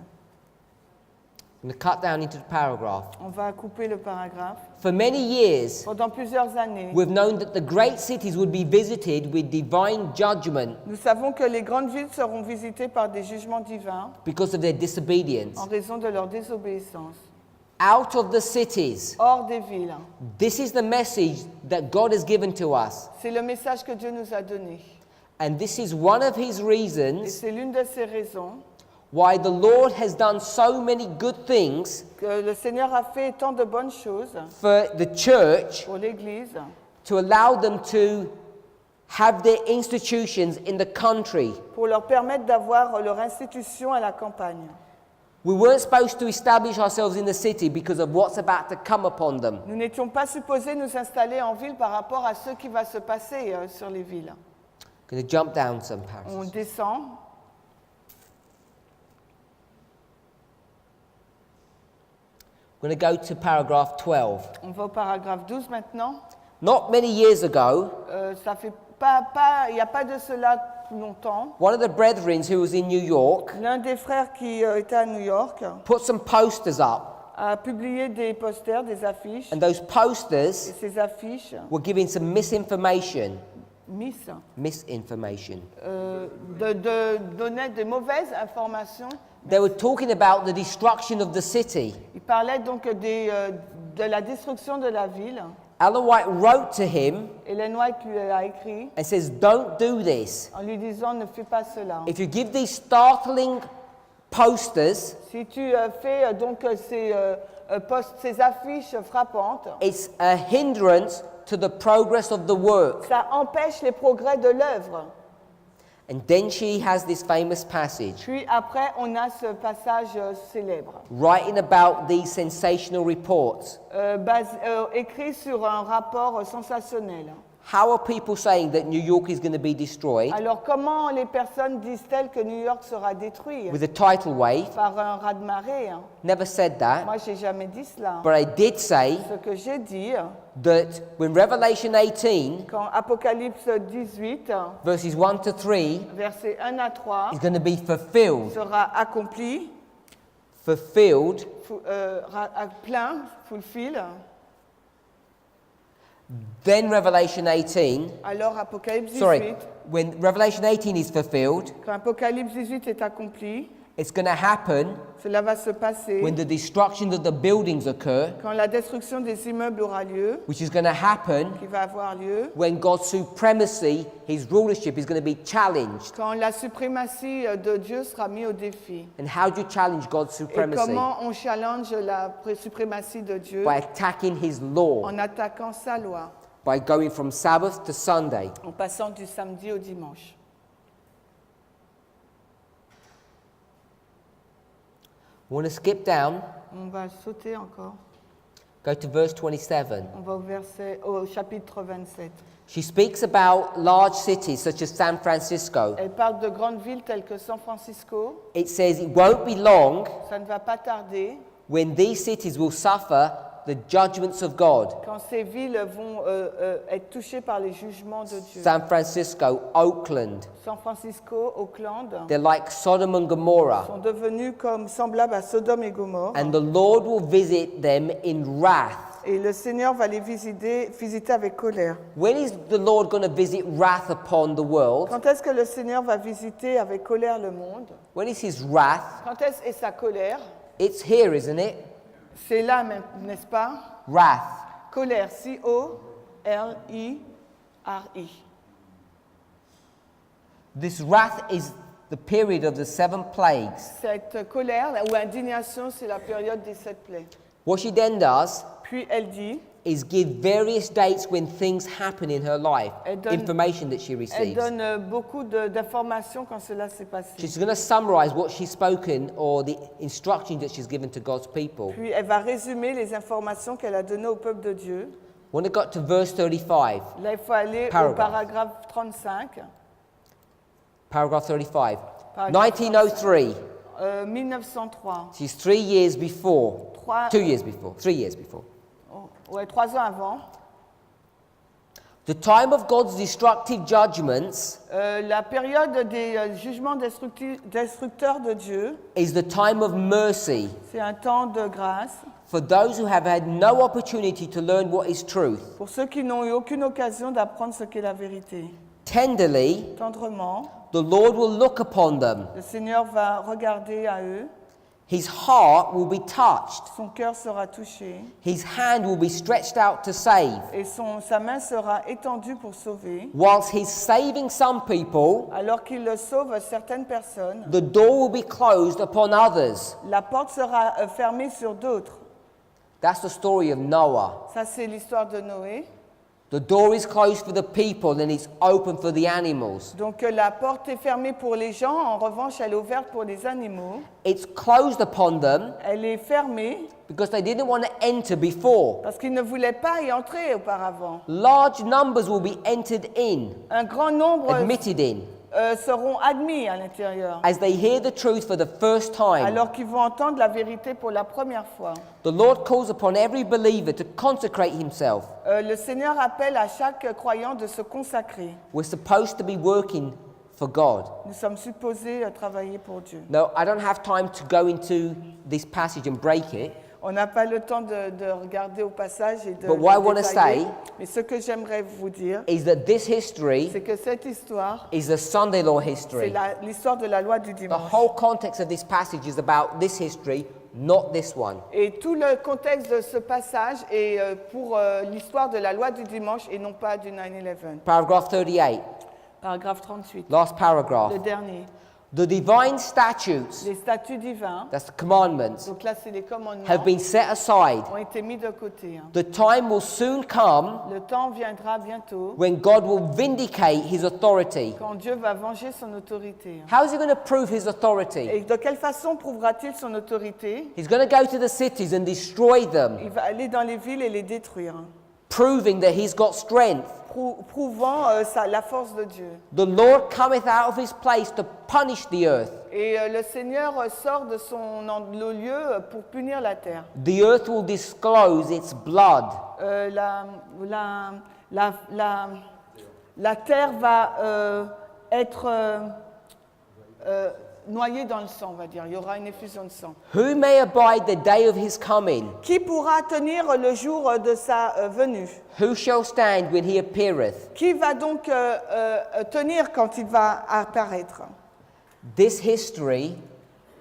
I'm going to cut down into the paragraph. On va couper le paragraphe. For many years, Pendant plusieurs années, we've known that the great cities would be visited with divine judgment nous savons que les grandes villes seront visitées par des jugements divins because of their disobedience. en raison de leur désobéissance. Out of the cities, Hors des villes. this is the message that God has given to us. C'est le message que Dieu nous a donné. And this is one of his Et reasons c'est l'une de ces raisons why the Lord has done so many good things que le Seigneur a fait tant de bonnes choses for the church pour l'Église to allow them to have their institutions in the country. pour leur permettre d'avoir leur institution à la campagne. We weren't supposed to establish ourselves in the city because of what's about to come upon them. Nous n'étions pas supposés nous installer en ville par rapport à ce qui va se passer sur les villes. I'm going to jump down some On passages. descend. We're going to go to paragraph 12. On va au paragraphe 12 maintenant. Not many years ago, Ça fait il n'y a pas de cela longtemps. one of the brethren who was in New York L'un des frères qui était à New York put some posters up, a publié des posters, des affiches. and those Et posters ces affiches, were giving some misinformation. donnaient de mauvaises informations. They were talking about the destruction of the city. Il parlait donc de la destruction de la ville. Ellen White wrote to him Ellen White lui a écrit and says, don't do this. en lui disant ne fais pas cela. If you give these startling posters, Si tu fais donc ces affiches frappantes, it's a hindrance to the progress of the work. ça empêche les progrès de l'œuvre. And then she has this famous passage Puis après, on a ce passage célèbre, writing about these sensational reports. écrit sur un rapport sensationnel. How are people saying that New York is going to be destroyed Alors comment les personnes disent-elles que New York sera détruit with a tidal wave? par un raz-de-marée, hein? Never said that. Moi, j'ai jamais dit cela. But I did say Ce que j'ai dit, that when Revelation 18, quand Apocalypse 18, verses 1 to 3, versets 1 à 3, is going to be fulfilled, sera accompli, plein, fulfill, then Revelation 18, alors Apocalypse 18, sorry, when Revelation 18 is fulfilled, quand Apocalypse 18 est accompli, it's going to happen cela va se passer when the destruction of the buildings occur, quand la destruction des immeubles aura lieu, which is going to happen qui va avoir lieu, when God's supremacy, his rulership, is going to be challenged. quand la suprématie de Dieu sera mise au défi. And how do you challenge God's Et supremacy? comment on challenge la suprématie de Dieu? By attacking his law, En attaquant sa loi, by going from Sabbath to Sunday. en passant du samedi au dimanche. We want to skip down, On va sauter encore. go to verse 27. On va au chapitre 27. She speaks about large cities such as San Francisco. Elle parle de grandes villes telles que San Francisco. It says it won't be long Ça ne va pas tarder when these cities will suffer the judgments of God. quand ces villes vont être touchées par les jugements de Dieu. San Francisco, Oakland, San Francisco, Auckland they're like Sodom and Gomorrah. sont devenus comme semblables à Sodome et Gomorrhe. And the Lord will visit them in wrath. Et le Seigneur va les visiter avec colère. When is the Lord going to visit wrath upon the world? Quand est-ce que le Seigneur va visiter avec colère le monde? When is his wrath? Quand est-ce sa colère? It's here, isn't it? C'est là, n'est-ce pas? Wrath. Colère, C-O-L-I-R-I. This wrath is the period of the 7 plagues. Cette colère ou indignation, c'est la période des 7 plaies. What she then does Puis elle dit, is give various dates when things happen in her life, Elle donne- information that she elle receives. donne beaucoup d'informations quand cela s'est passé. She's going to summarize what she's spoken or the instructions that she's given to God's people. Puis elle va résumer les informations qu'elle a données au peuple de Dieu. When it got to verse 35, Là, il faut aller au Paragraph. paragraphe 35. paragraph 35, Paragraphe 1903, 1903. she's 3 years before, 3 3 years before. ans avant. The time of God's destructive judgments La période des jugements destructeurs de Dieu, is the time of mercy c'est un temps de grâce for those who have had no opportunity to learn what is truth. pour ceux qui n'ont eu aucune occasion d'apprendre ce qu'est la vérité. Tenderly, Tendrement, the Lord will look upon them. le Seigneur va regarder à eux, His heart will be touched. son cœur sera touché His hand will be stretched out to save. et sa main sera étendue pour sauver. Whilst he's saving some people, Alors qu'il le sauve certaines personnes, the door will be closed upon others. la porte sera fermée sur d'autres. That's the story of Noah. Ça, c'est l'histoire de Noé. The door is closed for the people and it's open for the animals. Donc la porte est fermée pour les gens, en revanche elle est ouverte pour les animaux. It's closed upon them Elle est fermée because they didn't want to enter before. parce qu'ils ne voulaient pas y entrer auparavant. Large numbers will be entered in, Un grand nombre admitted in. seront admis à l'intérieur, as they hear the truth for the first time. alors qu'ils vont entendre la vérité pour la première fois. The Lord calls upon every believer to consecrate himself. Le Seigneur appelle à chaque croyant de se consacrer. We're supposed to be working for God. Nous sommes supposés travailler pour Dieu. Now, I don't have time to go into this passage and break it, On n'a pas le temps de regarder au passage et de But what I le wanna détailler. say Mais ce que j'aimerais vous dire, is that this history c'est que cette histoire, is the Sunday law c'est history. l'histoire de la loi du The dimanche. whole context of this passage is about this history, not this one. Et tout le contexte de ce passage est pour l'histoire de la loi du dimanche et non pas du 9/11. Paragraph 38, Paragraphe 38, last paragraph. le dernier. The divine statutes, Les statuts divins, that's the commandments, donc là c'est les commandements, have been set aside. ont été mis de côté. The time will soon come Le temps viendra bientôt when God will vindicate his authority. quand Dieu va venger son autorité. How is he going to prove his authority? Et de quelle façon prouvera-t-il son autorité? He's going to go to the cities and destroy them, Il va aller dans les villes et les détruire, proving that he's got strength. prouvant la force de Dieu. The Lord cometh out of his place to punish the earth. Et le Seigneur sort de son lieu pour punir la terre. The earth will disclose its blood. La terre va être noyée dans le sang, on va dire. Il y aura une effusion de sang. Who may abide the day of his coming? Qui pourra tenir le jour de sa venue? Who shall stand when he appeareth? Qui va donc tenir quand il va apparaître? This history,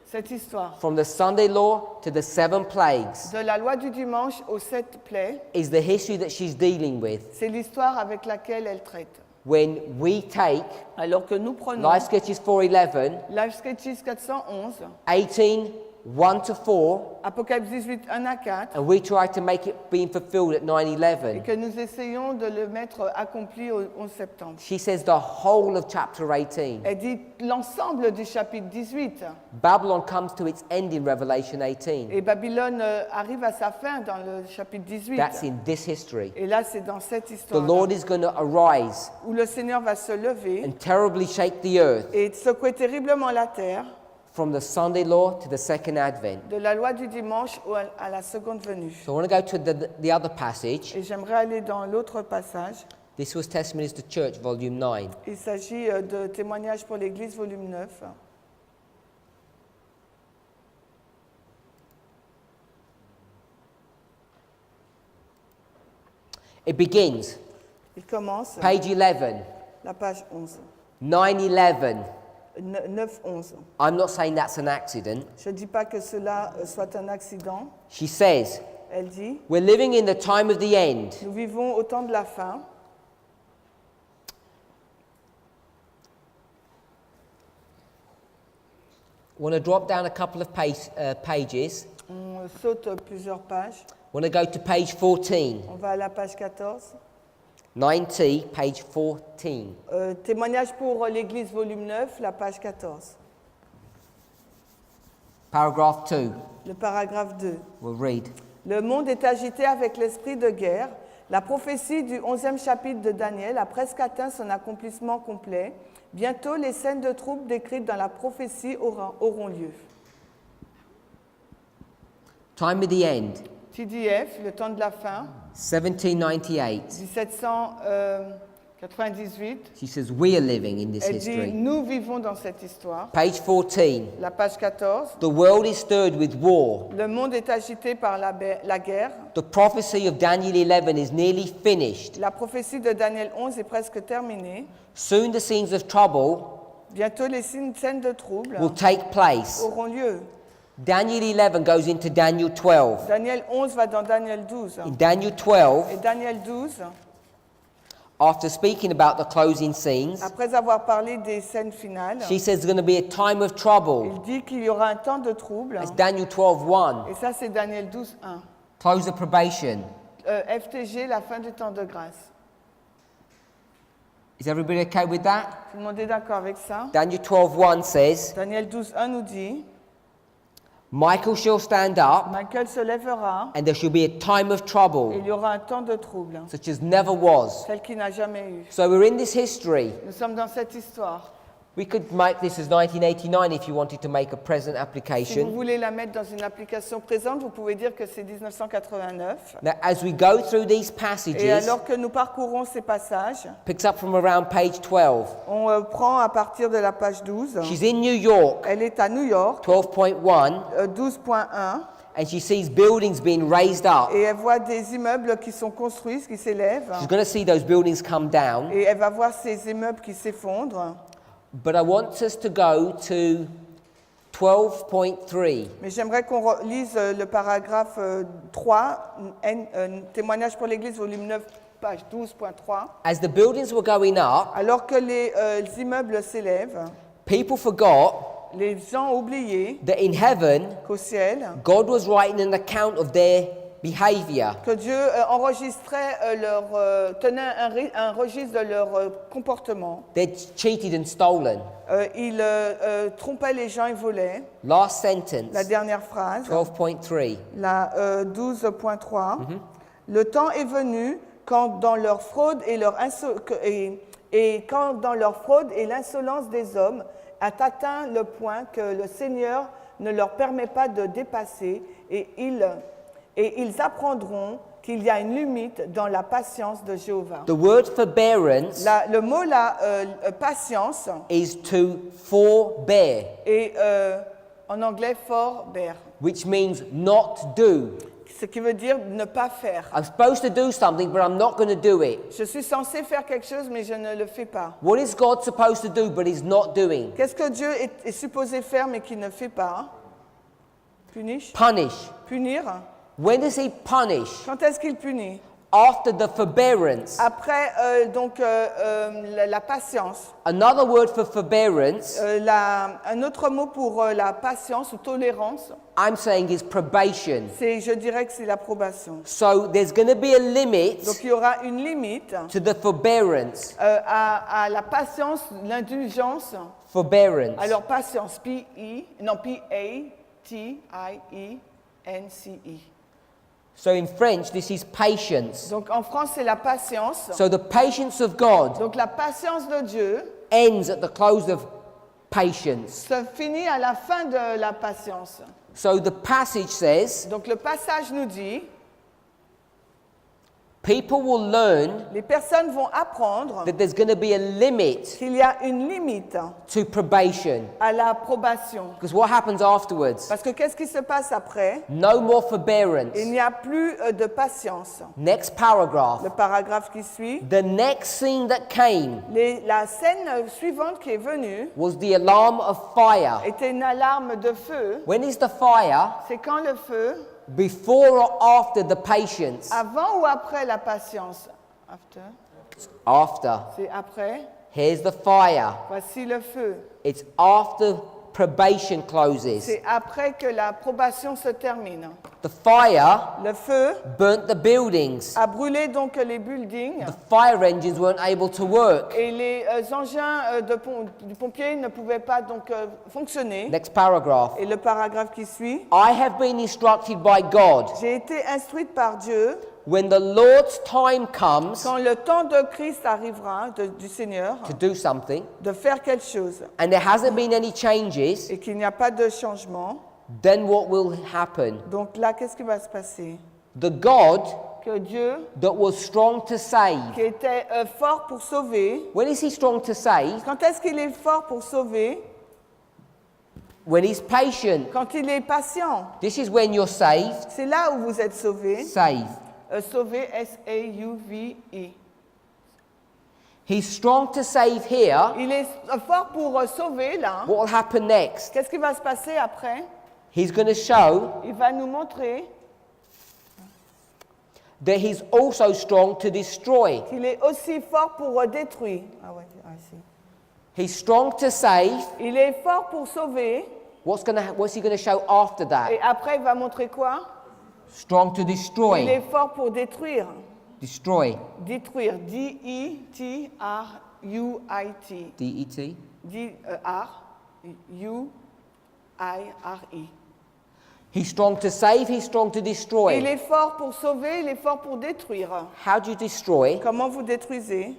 Cette histoire, from the Sunday law to the 7 plagues, de la loi du dimanche aux 7 plaies, is the history that she's dealing with. c'est l'histoire avec laquelle elle traite. When we take Alors que nous prenons Life Sketches 411, Life Sketches 411, 18, 1 to 4, Apocalypse 18, 1 à 4, and we try to make it being fulfilled at et 9/11. que nous essayons de le mettre accompli au 11 septembre. She says the whole of chapter 18. Elle dit l'ensemble du chapitre 18. Babylon comes to its end in Revelation 18. Et Babylone arrive à sa fin dans le chapitre 18. That's in this history. Et là, c'est dans cette The histoire Lord is going to arise où le Seigneur va se lever and terribly shake the earth et secouer terriblement la terre, from the Sunday law to the second advent. de la loi du dimanche à la seconde venue. So I want to go to the other passage. Et j'aimerais aller dans l'autre passage. This was Testimonies to Church, volume 9. Il s'agit de Témoignages pour l'Église, volume 9. It begins, Il commence, page 11, la page 11. 9/11. 9-11. I'm not saying that's an accident. Je ne dis pas que cela soit un accident. She says, Elle dit, we're living in the time of the end. nous vivons au temps de la fin. I want to drop down a couple of pages. On saute plusieurs pages. I want to go to page 14. On va à la page 14. 9T, page 14. Témoignage pour l'Église, volume 9, la page 14. Paragraph 2. Le paragraphe 2. We'll read. Le monde est agité avec l'esprit de guerre. La prophétie du 11e chapitre de Daniel a presque atteint son accomplissement complet. Bientôt, les scènes de troubles décrites dans la prophétie auront lieu. Time of the end, TDF, le temps de la fin, 1798. 1798. She says, we are living in this Elle dit, history. nous vivons dans cette histoire. Page 14. La page 14. The world is stirred with war. Le monde est agité par la guerre. The prophecy of Daniel 11 is nearly finished. La prophétie de Daniel 11 est presque terminée. Soon the scenes of trouble Bientôt, les scènes de trouble will take place. auront lieu. Daniel 11 goes into Daniel 12. Daniel 11 va dans Daniel 12. In Daniel 12, Et Daniel 12, after speaking about the closing scenes, après avoir parlé des scènes finales, she says there's going to be a time of trouble. il dit qu'il y aura un temps de trouble. That's Daniel 12:1. Et ça, c'est Daniel 12, 1. Close of probation. FTG, la fin du temps de grâce. Is everybody okay with that? Tout le monde est d'accord avec ça? Daniel 12:1 says, Daniel 12, 1 nous dit, Michael shall stand up, Michael se lèvera and there shall be a time of et trouble, il y aura un temps de trouble, such as never was. tel qu'il n'a jamais eu. So we're in this history Nous sommes dans cette histoire We could make this as 1989 if you wanted to make a present Si vous application. voulez la mettre dans une application présente, vous pouvez dire que c'est 1989. Now, as we go through these Et passages, alors que nous parcourons ces passages, picks up from around page 12. on prend à partir de la page 12. She's in New York, Elle est à New York, 12.1, 12.1, and she sees buildings being raised up. et elle voit des immeubles qui sont construits, qui s'élèvent, She's going to see those buildings come down. et elle va voir ces immeubles qui s'effondrent. But I want us to go to 12.3. Mais j'aimerais qu'on lise le paragraphe 3, témoignage pour l'Église, volume 9, page 12.3. As the buildings were going up, Alors que les immeubles s'élèvent, people forgot les gens ont oublié that in heaven, qu'au ciel, God was writing an account of their behavior. que Dieu enregistrait tenait un registre de leur comportement. They'd cheated and stolen. Il trompait les gens et volait. Last La sentence, dernière phrase, 12.3. la 12.3. Le temps est venu quand dans leur fraude et quand dans leur fraude et l'insolence des hommes a atteint le point que le Seigneur ne leur permet pas de dépasser et ils apprendront qu'il y a une limite dans la patience de Jéhovah. The word forbearance Le mot là, patience, is to forbear, est en anglais forbear, which means not do. ce qui veut dire ne pas faire. I'm supposed to do something, but I'm not going to do it. Je suis censé faire quelque chose, mais je ne le fais pas. What is God supposed to do, but he's not doing? Qu'est-ce que Dieu est supposé faire, mais qu'il ne fait pas? Punish? Punish. Punir? When does he punish? Quand est-ce qu'il punit? After the forbearance. Après, la patience. Another word for forbearance, Un autre mot pour la patience ou tolérance, I'm saying, is probation. je dirais que c'est l'approbation. So there's going to be a limit Donc il y aura une limite to the forbearance. à la patience, l'indulgence. Forbearance. Alors patience, P-A-T-I-E-N-C-E. So in French, this is patience. Donc en France, c'est la patience. So the patience of God Donc la patience de Dieu ends at the close of patience. se finit à la fin de la patience. So the passage says, Donc le passage nous dit, people will learn les personnes vont apprendre that there's going to be a limit qu'il y a une limite to probation. à l'approbation. Because what happens afterwards? Parce que qu'est-ce qui se passe après? No more forbearance. Il n'y a plus de patience. Next paragraph. Le paragraphe qui suit, The next scene that came la scène suivante qui est venue was the alarm of fire. était une alarme de feu. When is the fire? C'est quand le feu? Before or after the patience? Avant ou après la patience? After. After. C'est après. Here's the fire. Voici le feu. It's after probation closes. C'est après que la probation se termine. The fire Le feu burnt the buildings. a brûlé donc les buildings The fire engines weren't able to work. et les engins du pompier ne pouvaient pas donc fonctionner. Next paragraph. Et le paragraphe qui suit, I have been instructed by God. j'ai été instruite par Dieu, When the Lord's time comes quand le temps de Christ arrivera, du Seigneur, to do something, de faire quelque chose and there hasn't been any changes, et qu'il n'y a pas de changement, then what will happen? donc là, qu'est-ce qui va se passer? The God Que Dieu, that was strong to save. qui était fort pour sauver, When is he strong to save? quand est-ce qu'il est fort pour sauver? When he's patient. Quand il est patient. This is when you're saved. C'est là où vous êtes sauvé. Saved. Sauvé, S-A-U-V-E. He's strong to save here. Il est fort pour sauver, là. What will happen next? Qu'est-ce qui va se passer après? He's going to show Il va nous montrer that he's also strong to destroy. qu'il est aussi fort pour détruire. Ah ouais, I see. He's strong to save. Il est fort pour sauver. What's he going to show after that? Et après, il va montrer quoi? Strong to Il destroy. est fort pour détruire. Destroy. Détruire. D-E-T-R-U-I-T. D-E-T. D-R-U-I-R-E. He's strong to save, he's strong to Il destroy. est fort pour sauver, il est fort pour détruire. How do you destroy? Comment vous détruisez?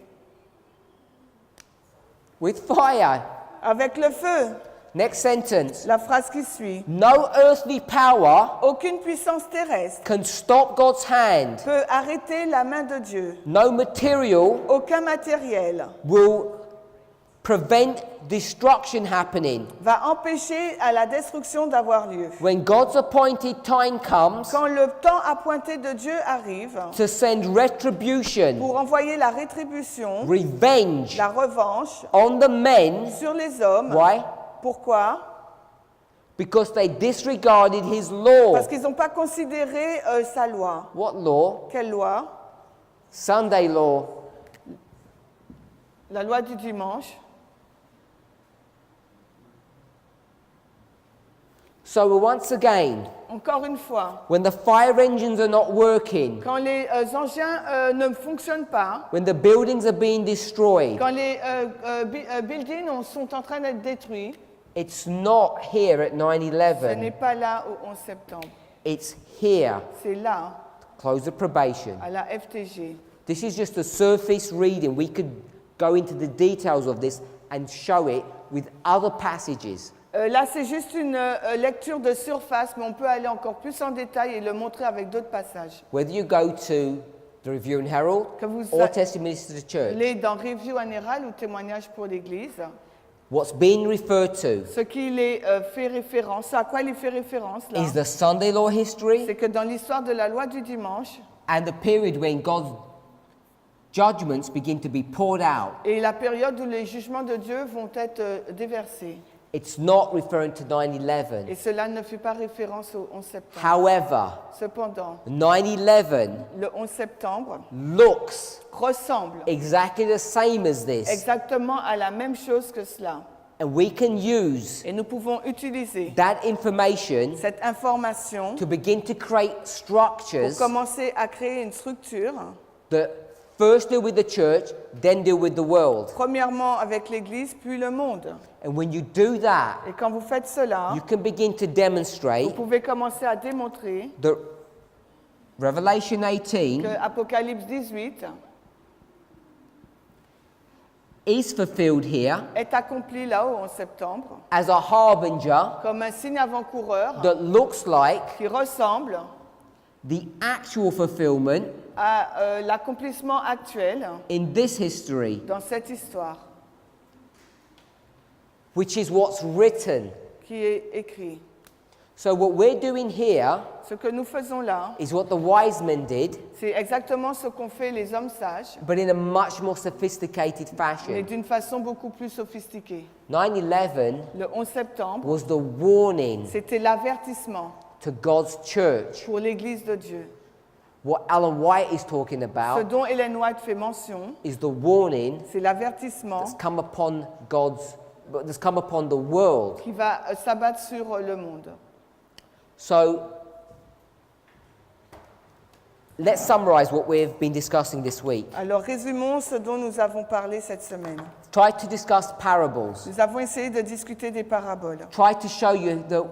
With fire. Avec le feu. Next sentence. La phrase qui suit. No earthly power Aucune puissance terrestre can stop God's hand. peut arrêter la main de Dieu. No material Aucun matériel will prevent destruction happening. va empêcher à la destruction d'avoir lieu. When God's appointed time comes Quand le temps appointé de Dieu arrive to send retribution, pour envoyer la rétribution, revenge la revanche on the men, sur les hommes. why? Pourquoi? Because they disregarded his law. Parce qu'ils n'ont pas considéré sa loi. What law? Quelle loi? Sunday law. La loi du dimanche. So once again, Encore une fois, when the fire engines are not working, quand les engins ne fonctionnent pas, when the buildings are being destroyed, quand les buildings sont en train d'être détruits, it's not here at ce 9/11. n'est pas là au 11 septembre. It's here. C'est là, Close the probation. à la FTG. This is just a surface reading. We could go into the details of this and show it with other passages. Là, c'est juste une lecture de surface, mais on peut aller encore plus en détail et le montrer avec d'autres passages. Whether you go to the Review and Herald Que vous or Testimonies to the Church, Les dans Review général ou témoignage pour l'Église, what's being referred to ce qui les fait référence, à quoi il fait référence là, is the Sunday law history c'est que dans l'histoire de la loi du dimanche and the period when God's judgments begin to be poured out. et la période où les jugements de Dieu vont être déversés. It's not referring to 9/11. Et cela ne fait pas référence au 11 septembre. However, Cependant, 9/11 le 11 septembre looks ressemble exactly the same as this, exactement à la même chose que cela. and we can use Et nous pouvons utiliser that information cette information to begin to create pour structures commencer à créer une structure, that first deal with the church, then deal with the world. premièrement avec l'Église, puis le monde. And when you do that, Et quand vous faites cela, you can begin to vous demonstrate pouvez commencer à démontrer that Revelation 18 que Apocalypse 18 is fulfilled here est accompli là au 11 septembre as a harbinger comme un signe avant-coureur that looks like qui ressemble the actual fulfillment à l'accomplissement actuel in this history, dans cette histoire which is what's written. qui est écrit. So what we're doing here Ce que nous faisons là, is what the wise men did, c'est exactement ce qu'ont fait les hommes sages, but in a much more sophisticated mais fashion. d'une façon beaucoup plus sophistiquée. 9/11 Le 11 septembre, was the warning c'était l'avertissement to God's church. pour l'Église de Dieu. What Alan White is talking Ce about dont Ellen White fait mention, is the warning c'est l'avertissement that's come upon the world. qui va s'abattre sur le monde. So let's summarize what we've been discussing this week. Alors résumons ce dont nous avons parlé cette semaine. Try to discuss parables. Nous avons essayé de discuter des paraboles, Try to show you that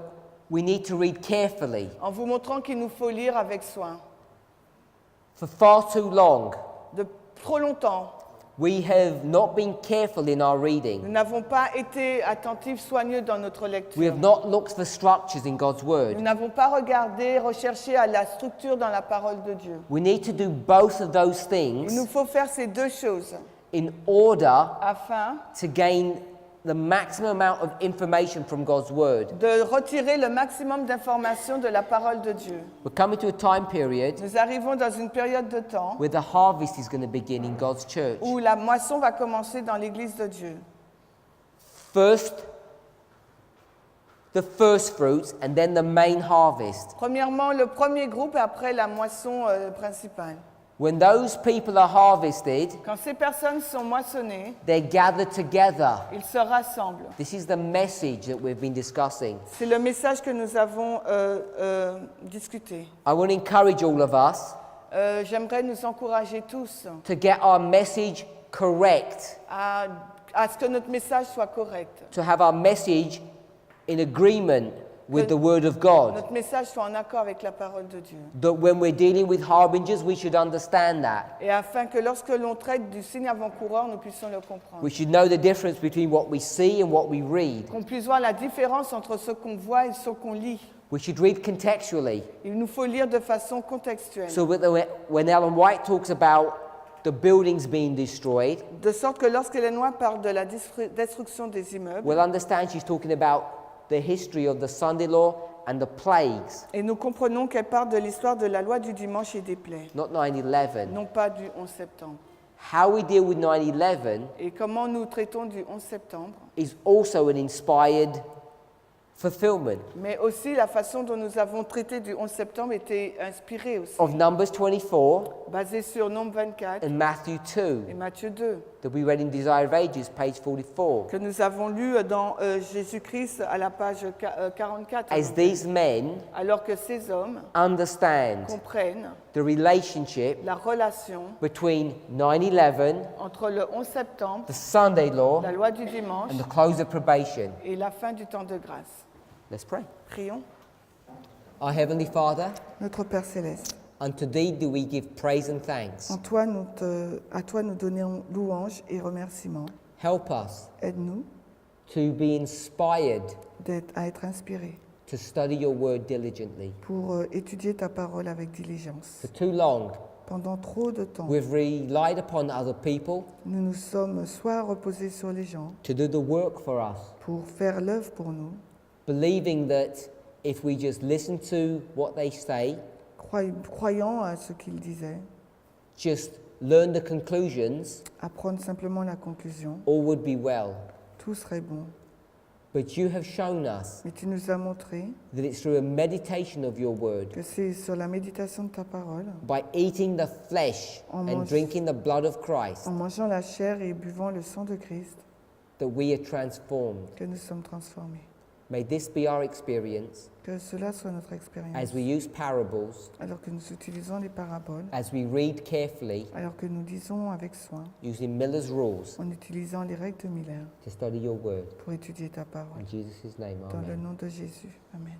we need to read carefully. en vous montrant qu'il nous faut lire avec soin. For far too long, De trop longtemps, we have not been careful in our nous reading. n'avons pas été attentifs, soigneux dans notre We lecture. have not looked for structures in God's Nous word. n'avons pas regardé, recherché à la structure dans la parole de Dieu. We need to do both of those Il nous things faut faire ces deux choses in order afin to gain the maximum amount of information from God's word. de retirer le maximum d'informations de la parole de Dieu. We're coming to a time period Nous arrivons dans une période de temps where the harvest is going to begin in God's church. où la moisson va commencer dans l'Église de Dieu. First, the first fruits and then the main harvest. Premièrement, le premier groupe et après la moisson principale. When those people are harvested, Quand ces personnes sont moissonnées, they're gathered together. ils se rassemblent. This is the message that we've been discussing. C'est le message que nous avons discuté. I want to encourage all of us J'aimerais nous encourager tous to get our message correct, à ce que notre message soit correct, to have our message in agreement with the Word of God. notre message soit en accord avec la parole de Dieu. That when we're dealing with harbingers, we should understand that. Et afin que lorsque l'on traite du signe avant-coureur, nous puissions le comprendre. We should know the difference between what we see and what we read. Qu'on puisse voir la différence entre ce qu'on voit et ce qu'on lit. We should read contextually. Il nous faut lire de façon contextuelle. So when Ellen White talks about the buildings being destroyed, De sorte que lorsque les Noirs parlent de la destruction des immeubles, we'll understand she's talking about the history of the Sunday law and the plagues, et nous comprenons qu'elle parle de l'histoire de la loi du dimanche et des plaies, not 9/11. non pas du 11 septembre. How we deal with 9/11 Et comment nous traitons du 11 septembre, is also an inspired fulfillment mais aussi la façon dont nous avons traité du 11 septembre était inspirée aussi, of Numbers 24 basée sur Nombre 24 and Matthew 2 et Matthieu 2, that we read in Desire of Ages, page 44. que nous avons lu dans Jésus-Christ à la page 44. As these men Alors que ces hommes understand comprennent the relationship la relation between 9/11, entre le 11 septembre, the Sunday law, la loi du dimanche and the close of probation. et la fin du temps de grâce. Let's pray. Prions. Our Heavenly Father, Notre Père céleste, unto Thee do we give praise and thanks. à toi nous donnons louange et remerciements. Help us Aide-nous to be inspired à être inspirés to study Your Word diligently. pour étudier ta parole avec diligence. For too long, Pendant trop de temps, we've relied upon other people nous nous sommes soit reposés sur les gens to do the work for us, pour faire l'œuvre pour nous, believing that if we just listen to what they say, croyant à ce qu'ils disaient, just learn the conclusions, apprendre simplement la conclusion, all would be well. tout serait bon. But You have shown us Mais tu nous as montré that it's through a meditation of Your Word, que c'est sur la méditation de ta parole, by eating the flesh En and mange- drinking the blood of Christ, en mangeant la chair et buvant le sang de Christ, that we are transformed. que nous sommes transformés. May this be our experience Que cela soit notre expérience. as we use parables, Alors que nous utilisons les paraboles, as we read carefully, alors que nous lisons avec soin, using Miller's rules en utilisant les règles de Miller to study Your Word. pour étudier ta parole. In Jesus' name, Dans le amen. nom de Jésus. Amen.